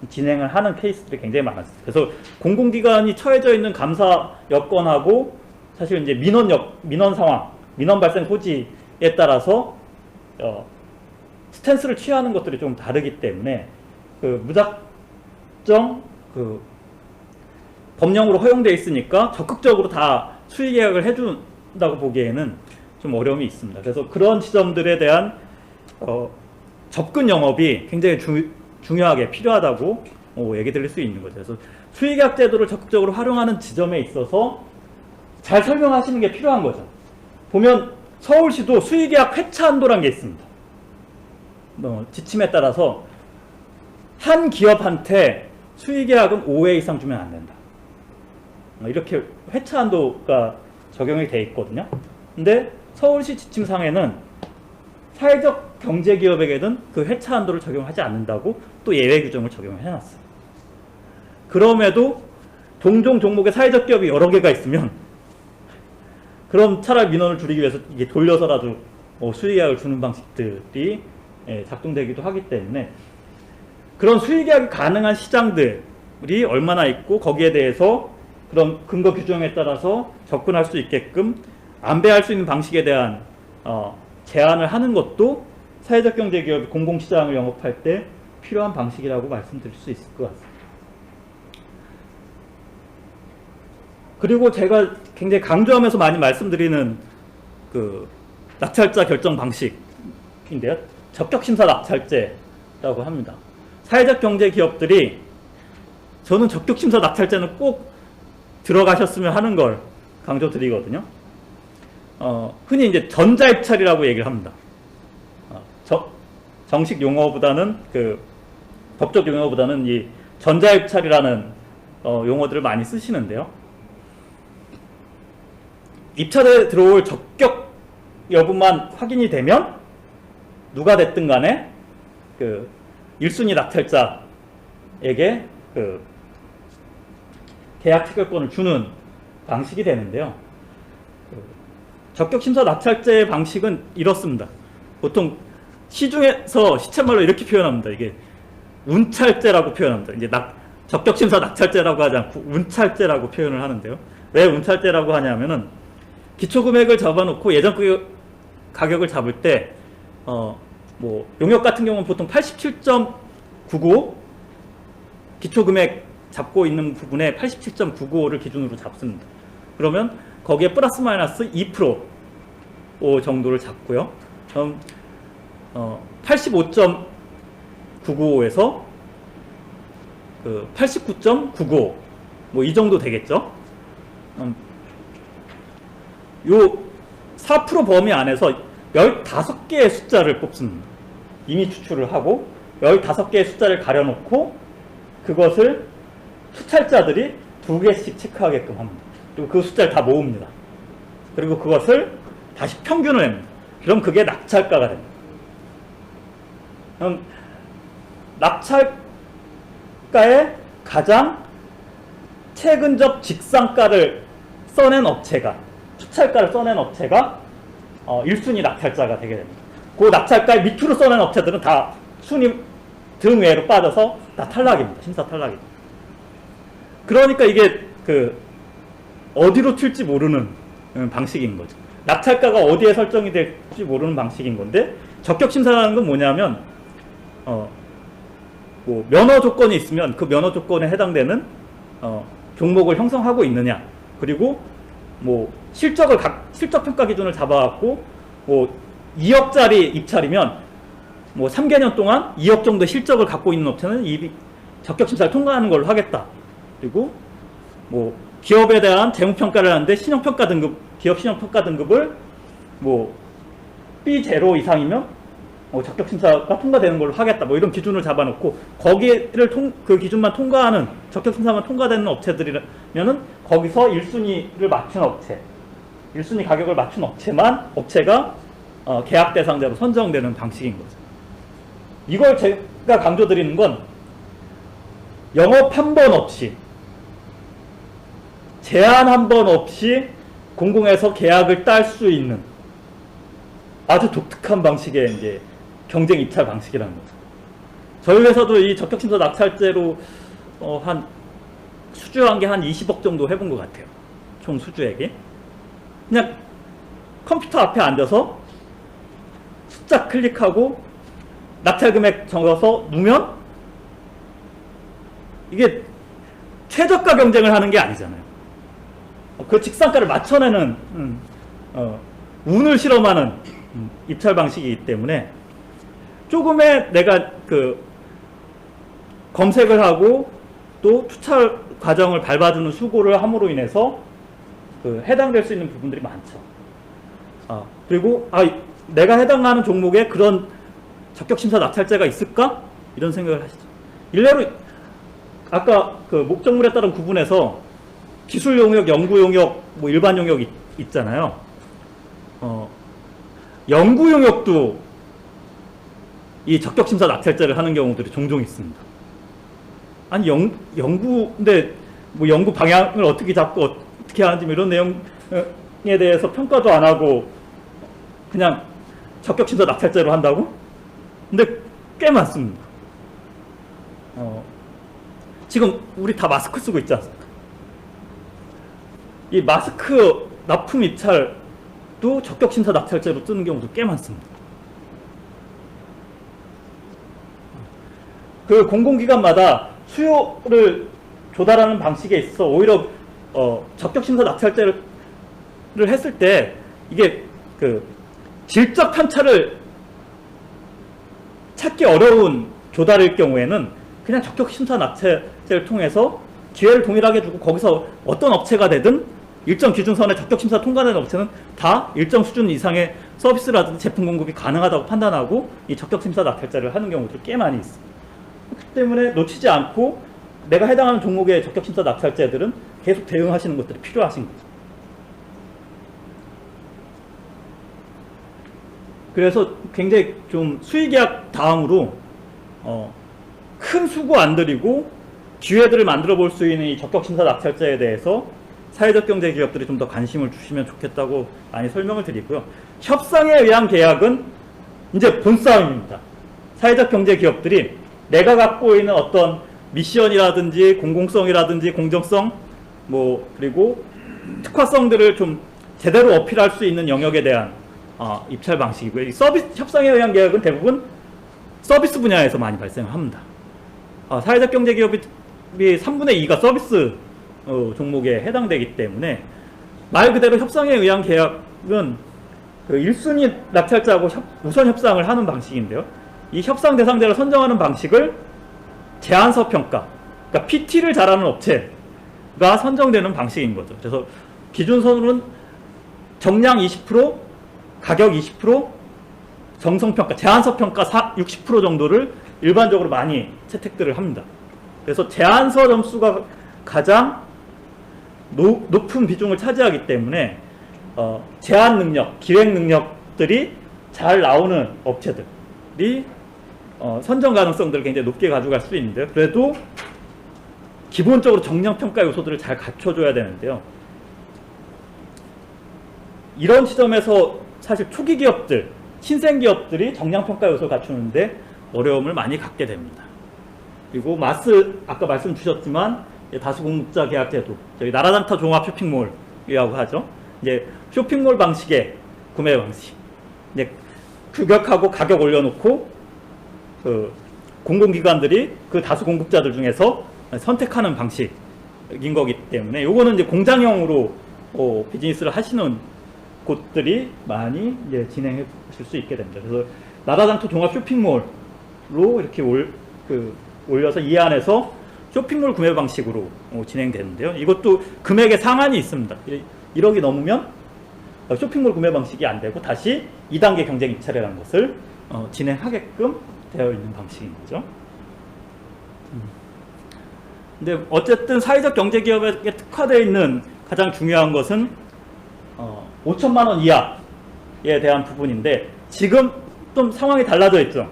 진행을 하는 케이스들이 굉장히 많았어요. 그래서 공공기관이 처해져 있는 감사 여건하고 사실 이제 민원 상황, 민원 발생 소지에 따라서 스탠스를 취하는 것들이 좀 다르기 때문에 무작정 법령으로 허용되어 있으니까 적극적으로 다 수의 계약을 해준다고 보기에는 좀 어려움이 있습니다. 그래서 그런 지점들에 대한 접근 영업이 굉장히 중요하게 필요하다고 얘기 드릴 수 있는 거죠. 그래서 수의 계약 제도를 적극적으로 활용하는 지점에 있어서 잘 설명하시는 게 필요한 거죠. 보면 서울시도 수의계약 회차 한도라는 게 있습니다. 지침에 따라서 한 기업한테 수의계약은 5회 이상 주면 안 된다. 이렇게 회차 한도가 적용이 돼 있거든요. 근데 서울시 지침상에는 사회적 경제기업에게는 그 회차 한도를 적용하지 않는다고 또 예외 규정을 적용을 해놨어요. 그럼에도 동종 종목의 사회적 기업이 여러 개가 있으면 그럼 차라리 민원을 줄이기 위해서 이게 돌려서라도 수의계약을 주는 방식들이 작동되기도 하기 때문에 그런 수의계약이 가능한 시장들이 얼마나 있고 거기에 대해서 그런 근거 규정에 따라서 접근할 수 있게끔 안배할 수 있는 방식에 대한 제안을 하는 것도 사회적 경제기업이 공공시장을 영업할 때 필요한 방식이라고 말씀드릴 수 있을 것 같습니다. 그리고 제가 굉장히 강조하면서 많이 말씀드리는 그 낙찰자 결정 방식인데요. 적격심사 낙찰제라고 합니다. 사회적 경제 기업들이 저는 적격심사 낙찰제는 꼭 들어가셨으면 하는 걸 강조드리거든요. 흔히 이제 전자입찰이라고 얘기를 합니다. 정식 용어보다는 법적 용어보다는 이 전자입찰이라는 용어들을 많이 쓰시는데요. 입찰에 들어올 적격 여부만 확인이 되면 누가 됐든 간에 1순위 낙찰자에게 계약 체결권을 주는 방식이 되는데요. 적격심사 낙찰제 방식은 이렇습니다. 보통 시중에서 시쳇말로 이렇게 표현합니다. 이게 운찰제라고 표현합니다. 이제 적격심사 낙찰제라고 하지 않고 운찰제라고 표현을 하는데요. 왜 운찰제라고 하냐면은 기초금액을 잡아놓고 예전 가격을 잡을 때 용역 같은 경우는 보통 87.99 기초금액 잡고 있는 부분에 87.995를 기준으로 잡습니다. 그러면 거기에 플러스 마이너스 2% 정도를 잡고요. 그럼 85.995에서 89.995 이 정도 되겠죠. 요 4% 범위 안에서 15개의 숫자를 뽑습니다. 이미 추출을 하고 15개의 숫자를 가려놓고 그것을 수찰자들이 2개씩 체크하게끔 합니다. 그리고 그 숫자를 다 모읍니다. 그리고 그것을 다시 평균을 냅니다. 그럼 그게 낙찰가가 됩니다. 그럼 낙찰가의 가장 최근접 직상가를 써낸 업체가 수찰가를 써낸 업체가 1순위 낙찰자가 되게 됩니다. 그 낙찰가의 밑으로 써낸 업체들은 다 순위 등외로 빠져서 다 탈락입니다. 심사 탈락입니다. 그러니까 이게 어디로 튈지 모르는 방식인 거죠. 낙찰가가 어디에 설정이 될지 모르는 방식인 건데 적격심사라는 건 뭐냐면 면허 조건이 있으면 그 면허 조건에 해당되는 종목을 형성하고 있느냐, 그리고 실적 평가 기준을 잡아갖고 2억짜리 입찰이면 3개년 동안 2억 정도 실적을 갖고 있는 업체는 이 적격심사를 통과하는 걸로 하겠다. 그리고 기업에 대한 재무평가를 하는데 신용평가 등급, 기업 신용평가 등급을 B0 이상이면 적격심사가 통과되는 걸로 하겠다. 이런 기준을 잡아놓고 거기를 그 기준만 통과하는, 적격심사만 통과되는 업체들이면은 거기서 1순위를 맞춘 업체, 1순위 가격을 맞춘 업체가 계약 대상자로 선정되는 방식인 거죠. 이걸 제가 강조드리는 건 영업 한 번 없이, 제한 한 번 없이 공공에서 계약을 딸 수 있는 아주 독특한 방식의 이제 경쟁 입찰 방식이라는 거죠. 저희 회사도 이 적격심사 낙찰제로 수주한 게 한 20억 정도 해본 것 같아요. 총 수주액이. 그냥 컴퓨터 앞에 앉아서 숫자 클릭하고 낙찰 금액 적어서 누면 이게 최저가 경쟁을 하는 게 아니잖아요. 그 직상가를 맞춰내는 운을 실험하는 입찰 방식이기 때문에 조금의 내가 검색을 하고 또 투찰 과정을 밟아주는 수고를 함으로 인해서 해당될 수 있는 부분들이 많죠. 그리고 내가 해당하는 종목에 그런 적격심사 낙찰제가 있을까? 이런 생각을 하시죠. 일례로 아까 그 목적물에 따른 구분해서 기술 용역, 연구 용역, 뭐 일반 용역 있잖아요. 연구 용역도 이 적격심사 낙찰제를 하는 경우들이 종종 있습니다. 아니 연구인데 뭐 연구 방향을 어떻게 잡고 어떻게 하는지 이런 내용에 대해서 평가도 안 하고 그냥 적격심사 낙찰제로 한다고? 근데 꽤 많습니다. 지금 우리 다 마스크 쓰고 있지 않습니까? 이 마스크 납품 입찰도 적격심사 낙찰제로 뜨는 경우도 꽤 많습니다. 그 공공기관마다 수요를 조달하는 방식에 있어서 오히려 적격심사 낙찰제를 했을 때 이게 그 질적 편차를 찾기 어려운 조달일 경우에는 그냥 적격심사 낙찰제를 통해서 기회를 동일하게 주고 거기서 어떤 업체가 되든 일정 기준선에 적격심사 통과되는 업체는 다 일정 수준 이상의 서비스라든지 제품 공급이 가능하다고 판단하고 이 적격심사 낙찰제를 하는 경우들이 꽤 많이 있습니다. 그렇기 때문에 놓치지 않고 내가 해당하는 종목의 적격심사 낙찰제들은 계속 대응하시는 것들이 필요하신 거죠. 그래서 굉장히 좀 수의계약 다음으로 큰 수고 안 들이고 기회들을 만들어 볼 수 있는 이 적격심사 낙찰제에 대해서 사회적 경제 기업들이 좀 더 관심을 주시면 좋겠다고 많이 설명을 드리고요. 협상에 의한 계약은 이제 본싸움입니다. 사회적 경제 기업들이 내가 갖고 있는 어떤 미션이라든지 공공성이라든지 공정성 그리고 특화성들을 좀 제대로 어필할 수 있는 영역에 대한 입찰 방식이고요. 이 협상에 의한 계약은 대부분 서비스 분야에서 많이 발생을 합니다. 사회적 경제 기업이 3분의 2가 서비스 종목에 해당되기 때문에 말 그대로 협상에 의한 계약은 그 1순위 낙찰자하고 우선 협상을 하는 방식인데요. 이 협상 대상자를 선정하는 방식을 제안서 평가, 그러니까 PT를 잘하는 업체가 선정되는 방식인 거죠. 그래서 기준선으로는 정량 20%, 가격 20%, 정성평가, 제안서 평가 60% 정도를 일반적으로 많이 채택들을 합니다. 그래서 제안서 점수가 가장 높은 비중을 차지하기 때문에 제안 능력, 기획 능력들이 잘 나오는 업체들이 선정 가능성들을 굉장히 높게 가져갈 수 있는데요. 그래도 기본적으로 정량평가 요소들을 잘 갖춰줘야 되는데요. 이런 시점에서 사실 초기 기업들, 신생 기업들이 정량평가 요소를 갖추는데 어려움을 많이 갖게 됩니다. 그리고 아까 말씀 주셨지만 다수공급자 계약제도, 저희 나라장터 종합 쇼핑몰이라고 하죠. 이제 쇼핑몰 방식의 구매 방식, 이제 규격하고 가격 올려놓고 그 공공기관들이 그 다수공급자들 중에서 선택하는 방식인 거기 때문에 요거는 이제 공장형으로 비즈니스를 하시는 곳들이 많이 이제 진행해 보실 수 있게 됩니다. 그래서 나라장터 종합 쇼핑몰로 이렇게 올려서 이 안에서 쇼핑몰 구매 방식으로 진행되는데요. 이것도 금액의 상한이 있습니다. 1억이 넘으면 쇼핑몰 구매 방식이 안 되고 다시 2단계 경쟁 입찰이라는 것을 진행하게끔 되어 있는 방식인 거죠. 근데 어쨌든 사회적 경제기업에 특화되어 있는 가장 중요한 것은 5천만 원 이하에 대한 부분인데 지금 좀 상황이 달라져 있죠.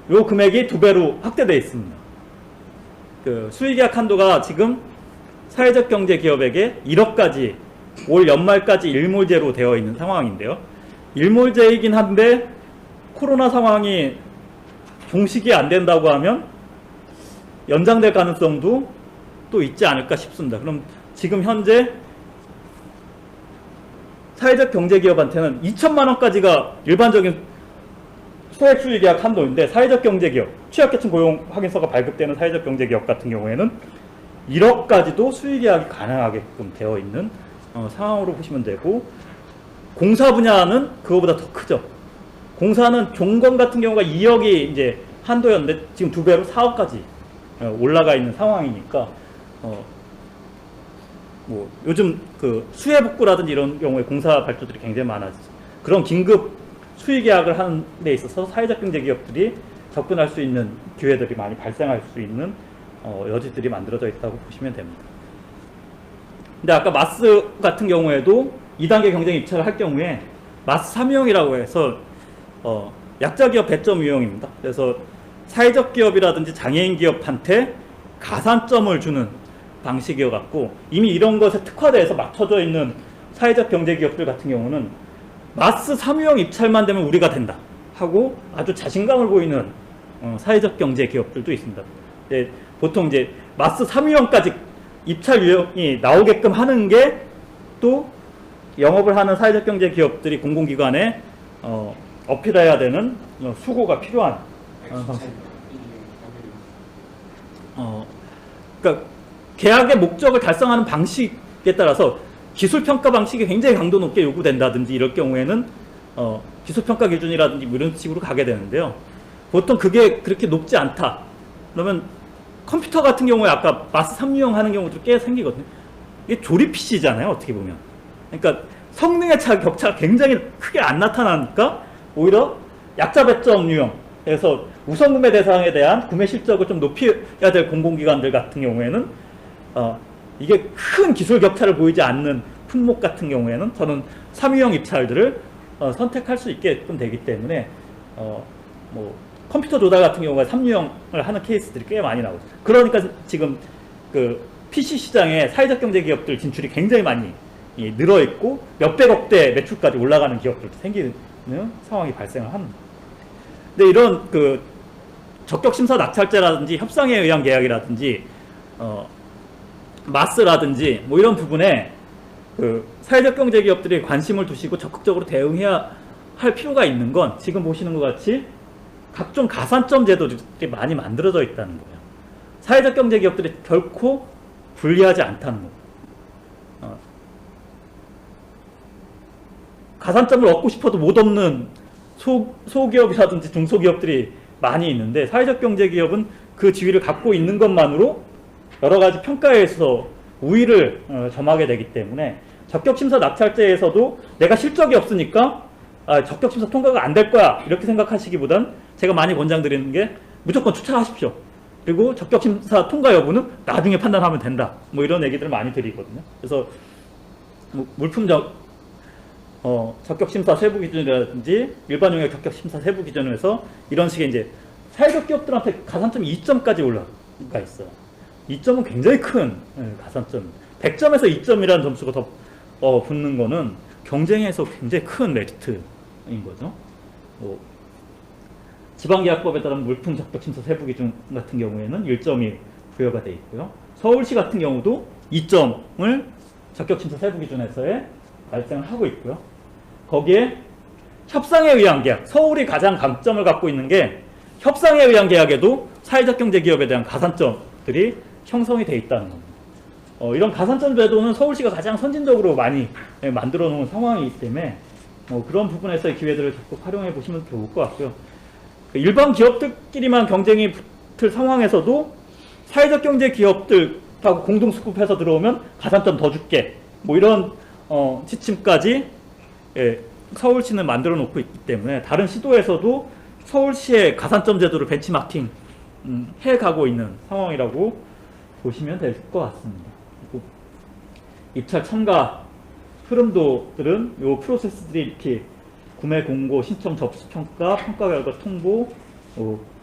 요 금액이 2배로 확대되어 있습니다. 그 수의계약 한도가 지금 사회적 경제기업에게 1억까지 올 연말까지 일몰제로 되어 있는 상황인데요. 일몰제이긴 한데 코로나 상황이 종식이 안 된다고 하면 연장될 가능성도 또 있지 않을까 싶습니다. 그럼 지금 현재 사회적 경제기업한테는 2천만 원까지가 일반적인 소액 수의계약 한도인데 사회적 경제기업, 취약계층 고용 확인서가 발급되는 사회적 경제기업 같은 경우에는 1억까지도 수의계약이 가능하게끔 되어 있는 상황으로 보시면 되고, 공사 분야는 그거보다 더 크죠. 공사는 종건 같은 경우가 2억이 이제 한도였는데 지금 2배로 4억까지 올라가 있는 상황이니까 뭐 요즘 그 수해 복구라든지 이런 경우에 공사 발주들이 굉장히 많아지죠. 그런 긴급 수의 계약을 하는 데 있어서 사회적 경제 기업들이 접근할 수 있는 기회들이 많이 발생할 수 있는 여지들이 만들어져 있다고 보시면 됩니다. 근데 아까 마스 같은 경우에도 2단계 경쟁 입찰을 할 경우에 마스 3유형이라고 해서 약자 기업 배점 유형입니다. 그래서 사회적 기업이라든지 장애인 기업한테 가산점을 주는 방식이어 갖고 이미 이런 것에 특화돼서 맞춰져 있는 사회적 경제 기업들 같은 경우는 마스 3유형 입찰만 되면 우리가 된다 하고 아주 자신감을 보이는 사회적 경제 기업들도 있습니다. 보통 이제 마스 3유형까지 입찰 유형이 나오게끔 하는 게 또 영업을 하는 사회적 경제 기업들이 공공기관에 어필해야 되는 수고가 필요한 방식. 그러니까 계약의 목적을 달성하는 방식에 따라서 기술평가 방식이 굉장히 강도 높게 요구된다든지 이럴 경우에는 기술평가 기준이라든지 뭐 이런 식으로 가게 되는데요. 보통 그게 그렇게 높지 않다. 그러면 컴퓨터 같은 경우에 아까 마스 3유형 하는 경우도 꽤 생기거든요. 이게 조립 PC잖아요. 어떻게 보면. 그러니까 성능의 격차가 굉장히 크게 안 나타나니까 오히려 약자 배점 유형에서 우선 구매 대상에 대한 구매 실적을 좀 높여야 될 공공기관들 같은 경우에는 이게 큰 기술 격차를 보이지 않는 품목 같은 경우에는 저는 3유형 입찰들을 선택할 수 있게끔 되기 때문에 뭐 컴퓨터 조달 같은 경우가 3유형을 하는 케이스들이 꽤 많이 나오죠. 그러니까 지금 그 PC 시장에 사회적 경제 기업들 진출이 굉장히 많이 늘어 있고 몇백억대 매출까지 올라가는 기업들도 생기는 상황이 발생을 합니다. 근데 이런 그 적격 심사 낙찰제라든지 협상에 의한 계약이라든지 마스라든지 뭐 이런 부분에 그 사회적 경제 기업들이 관심을 두시고 적극적으로 대응해야 할 필요가 있는 건 지금 보시는 것 같이 각종 가산점 제도들이 많이 만들어져 있다는 거예요. 사회적 경제 기업들이 결코 불리하지 않다는 거예요. 가산점을 얻고 싶어도 못 얻는 소기업이라든지 중소기업들이 많이 있는데 사회적 경제 기업은 그 지위를 갖고 있는 것만으로 여러 가지 평가에서 우위를 점하게 되기 때문에 적격심사 낙찰제에서도 내가 실적이 없으니까 적격심사 통과가 안 될 거야 이렇게 생각하시기보단 제가 많이 권장드리는 게 무조건 추천하십시오. 그리고 적격심사 통과 여부는 나중에 판단하면 된다. 뭐 이런 얘기들을 많이 드리거든요. 그래서 물품 적격심사 세부 기준이라든지 일반용역 적격심사 세부 기준에서 이런 식의 이제 사회적 기업들한테 가산점이 2점까지 올라가 있어요. 2점은 굉장히 큰 가산점. 100점에서 2점이라는 점수가 더 붙는 거는 경쟁에서 굉장히 큰 메리트인 거죠. 지방계약법에 따른 물품 적격심사 세부 기준 같은 경우에는 1점이 부여가 되어 있고요. 서울시 같은 경우도 2점을 적격심사 세부 기준에서의 발생을 하고 있고요. 거기에 협상에 의한 계약, 서울이 가장 강점을 갖고 있는 게 협상에 의한 계약에도 사회적 경제 기업에 대한 가산점들이 형성이 돼 있다는 겁니다. 이런 가산점 제도는 서울시가 가장 선진적으로 많이 만들어 놓은 상황이기 때문에 그런 부분에서의 기회들을 적극 활용해 보시면 좋을 것 같고요. 일반 기업들끼리만 경쟁이 붙을 상황에서도 사회적 경제 기업들하고 공동 수급해서 들어오면 가산점 더 줄게 뭐 이런 지침까지 서울시는 만들어 놓고 있기 때문에 다른 시도에서도 서울시의 가산점 제도를 벤치마킹 해가고 있는 상황이라고 보시면 될 것 같습니다. 그리고 입찰 참가 흐름도들은 이 프로세스들이 이렇게 구매 공고, 신청 접수 평가, 평가 결과 통보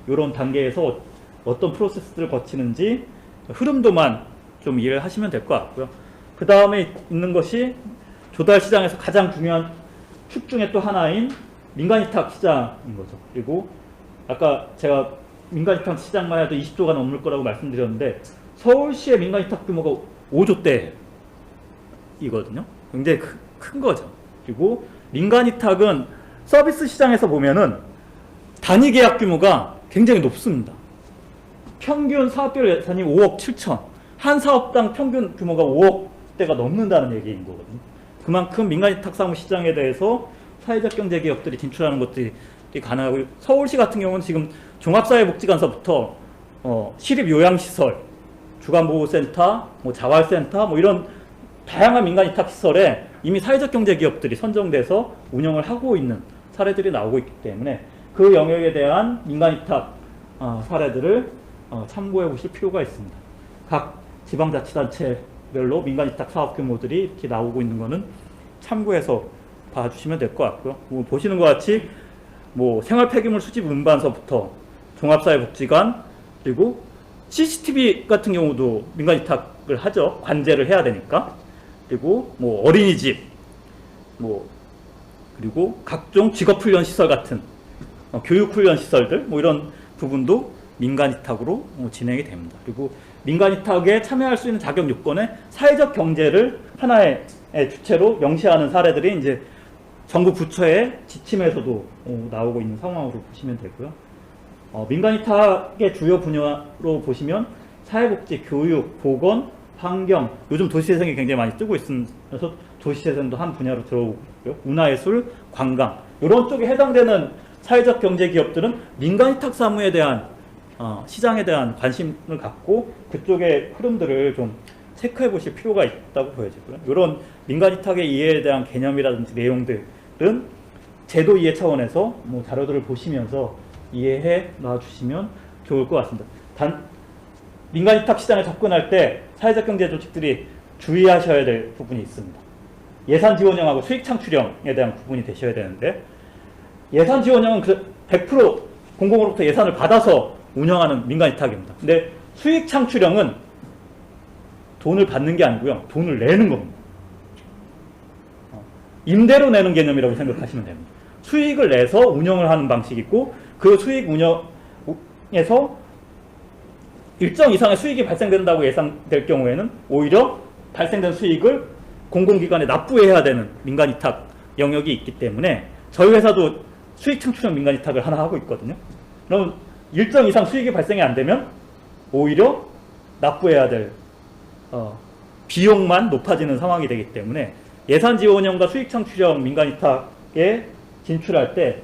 이런 단계에서 어떤 프로세스들을 거치는지 흐름도만 좀 이해를 하시면 될 것 같고요. 그 다음에 있는 것이 조달 시장에서 가장 중요한 축 중에 또 하나인 민간위탁 시장인 거죠. 그리고 아까 제가 민간위탁 시장만 해도 20조가 넘을 거라고 말씀드렸는데 서울시의 민간위탁 규모가 5조대이거든요. 굉장히 큰 거죠. 그리고 민간위탁은 서비스 시장에서 보면은 단위 계약 규모가 굉장히 높습니다. 평균 사업별 예산이 5억 7천. 한 사업당 평균 규모가 5억대가 넘는다는 얘기인 거거든요. 그만큼 민간위탁 사무 시장에 대해서 사회적 경제 기업들이 진출하는 것들이 가능하고 서울시 같은 경우는 지금 종합사회복지관서부터 시립요양시설, 주간보호센터, 자활센터 이런 다양한 민간 위탁 시설에 이미 사회적 경제 기업들이 선정돼서 운영을 하고 있는 사례들이 나오고 있기 때문에 그 영역에 대한 민간 위탁 사례들을 참고해 보실 필요가 있습니다. 각 지방자치단체별로 민간 위탁 사업 규모들이 이렇게 나오고 있는 거는 참고해서 봐주시면 될 것 같고요. 뭐 보시는 것 같이 뭐 생활 폐기물 수집 운반서부터 종합사회복지관 그리고 CCTV 같은 경우도 민간 위탁을 하죠. 관제를 해야 되니까. 그리고 뭐 어린이집, 뭐 그리고 각종 직업훈련 시설 같은 교육훈련 시설들 뭐 이런 부분도 민간 위탁으로 진행이 됩니다. 그리고 민간 위탁에 참여할 수 있는 자격 요건에 사회적 경제를 하나의 주체로 명시하는 사례들이 이제 정부 부처의 지침에서도 나오고 있는 상황으로 보시면 되고요. 민간 위탁의 주요 분야로 보시면 사회복지, 교육, 보건, 환경, 요즘 도시재생이 굉장히 많이 뜨고 있어서 도시재생도 한 분야로 들어오고 있고요. 문화예술, 관광 이런 쪽에 해당되는 사회적 경제 기업들은 민간 위탁 사무에 대한 시장에 대한 관심을 갖고 그쪽의 흐름들을 좀 체크해 보실 필요가 있다고 보여지고요. 이런 민간 위탁의 이해에 대한 개념이라든지 내용들은 제도 이해 차원에서 뭐 자료들을 보시면서 이해해 놔주시면 좋을 것 같습니다. 민간 위탁 시장에 접근할 때 사회적 경제 조직들이 주의하셔야 될 부분이 있습니다. 예산 지원형하고 수익 창출형에 대한 구분이 되셔야 되는데 예산 지원형은 100% 공공으로부터 예산을 받아서 운영하는 민간 위탁입니다. 근데 수익 창출형은 돈을 받는 게 아니고요. 돈을 내는 겁니다. 임대로 내는 개념이라고 생각하시면 됩니다. 수익을 내서 운영을 하는 방식이 있고 그 수익 운영에서 일정 이상의 수익이 발생된다고 예상될 경우에는 오히려 발생된 수익을 공공기관에 납부해야 되는 민간 위탁 영역이 있기 때문에 저희 회사도 수익 창출형 민간 위탁을 하나 하고 있거든요. 그럼 일정 이상 수익이 발생이 안 되면 오히려 납부해야 될 비용만 높아지는 상황이 되기 때문에 예산 지원형과 수익 창출형 민간 위탁에 진출할 때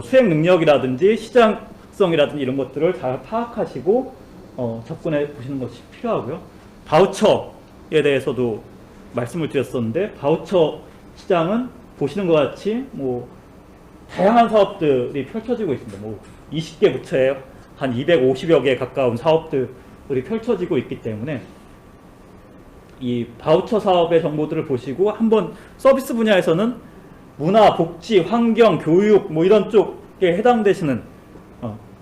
수행 능력이라든지 시장성이라든지 이런 것들을 잘 파악하시고 접근해 보시는 것이 필요하고요. 바우처에 대해서도 말씀을 드렸었는데 바우처 시장은 보시는 것 같이 뭐 다양한 사업들이 펼쳐지고 있습니다. 뭐 20개 부처에 한 250여 개에 가까운 사업들이 펼쳐지고 있기 때문에 이 바우처 사업의 정보들을 보시고 한번 서비스 분야에서는 문화, 복지, 환경, 교육 뭐 이런 쪽에 해당되시는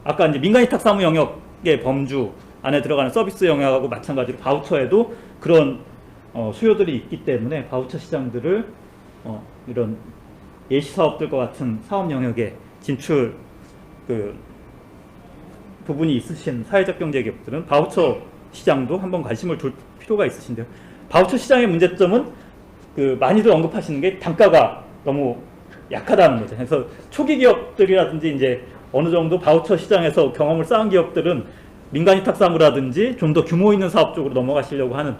아까 이제 민간 위탁 사무 영역의 범주 안에 들어가는 서비스 영역하고 마찬가지로 바우처에도 그런 수요들이 있기 때문에 바우처 시장들을 이런 예시 사업들과 같은 사업 영역에 진출 부분이 있으신 사회적 경제 기업들은 바우처 시장도 한번 관심을 둘 필요가 있으신데요. 바우처 시장의 문제점은 많이들 언급하시는 게 단가가 너무 약하다는 거죠. 그래서 초기 기업들이라든지 이제 어느 정도 바우처 시장에서 경험을 쌓은 기업들은 민간 위탁 사무라든지 좀 더 규모 있는 사업 쪽으로 넘어가시려고 하는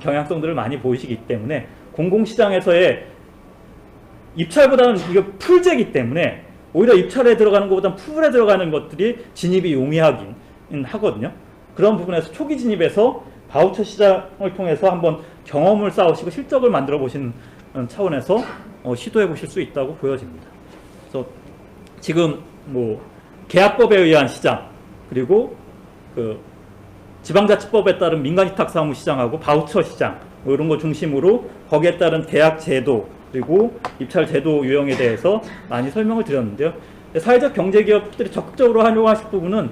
경향성들을 많이 보이시기 때문에 공공시장에서의 입찰보다는 이거 풀제이기 때문에 오히려 입찰에 들어가는 것보다는 풀에 들어가는 것들이 진입이 용이하긴 하거든요. 그런 부분에서 초기 진입에서 바우처 시장을 통해서 한번 경험을 쌓으시고 실적을 만들어 보시는 차원에서 시도해 보실 수 있다고 보여집니다. 그래서 지금 뭐 계약법에 의한 시장 그리고 지방자치법에 따른 민간위탁 사무 시장하고 바우처 시장 뭐 이런 거 중심으로 거기에 따른 계약 제도 그리고 입찰 제도 유형에 대해서 많이 설명을 드렸는데요. 사회적 경제기업들이 적극적으로 활용하실 부분은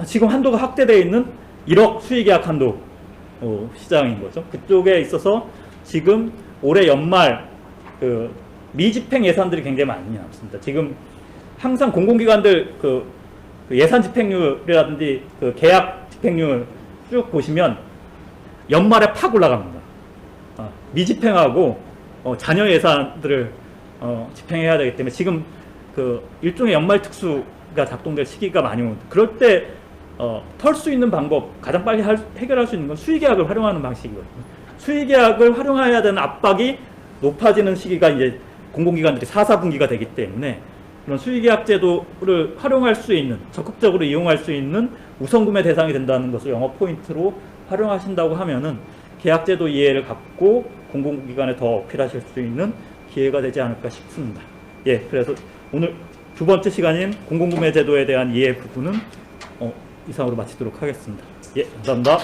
지금 한도가 확대되어 있는 1억 수의계약 한도 시장인 거죠. 그쪽에 있어서 지금 올해 연말 미집행 예산들이 굉장히 많이 남습니다. 지금 항상 공공기관들 그 예산 집행률이라든지 계약 집행률 쭉 보시면 연말에 팍 올라갑니다. 미집행하고 잔여 예산들을 집행해야 되기 때문에 지금 일종의 연말 특수가 작동될 시기가 많이 옵니다. 그럴 때 털 수 있는 방법, 가장 빨리 해결할 수 있는 건 수의계약을 활용하는 방식이거든요. 수의계약을 활용해야 되는 압박이 높아지는 시기가 이제 공공기관들이 4, 4분기가 되기 때문에 그런 수의계약 제도를 활용할 수 있는, 적극적으로 이용할 수 있는 우선구매 대상이 된다는 것을 영업 포인트로 활용하신다고 하면은 계약제도 이해를 갖고 공공기관에 더 어필하실 수 있는 기회가 되지 않을까 싶습니다. 예, 그래서 오늘 두 번째 시간인 공공구매 제도에 대한 이해 부분은 이상으로 마치도록 하겠습니다. 예, 감사합니다.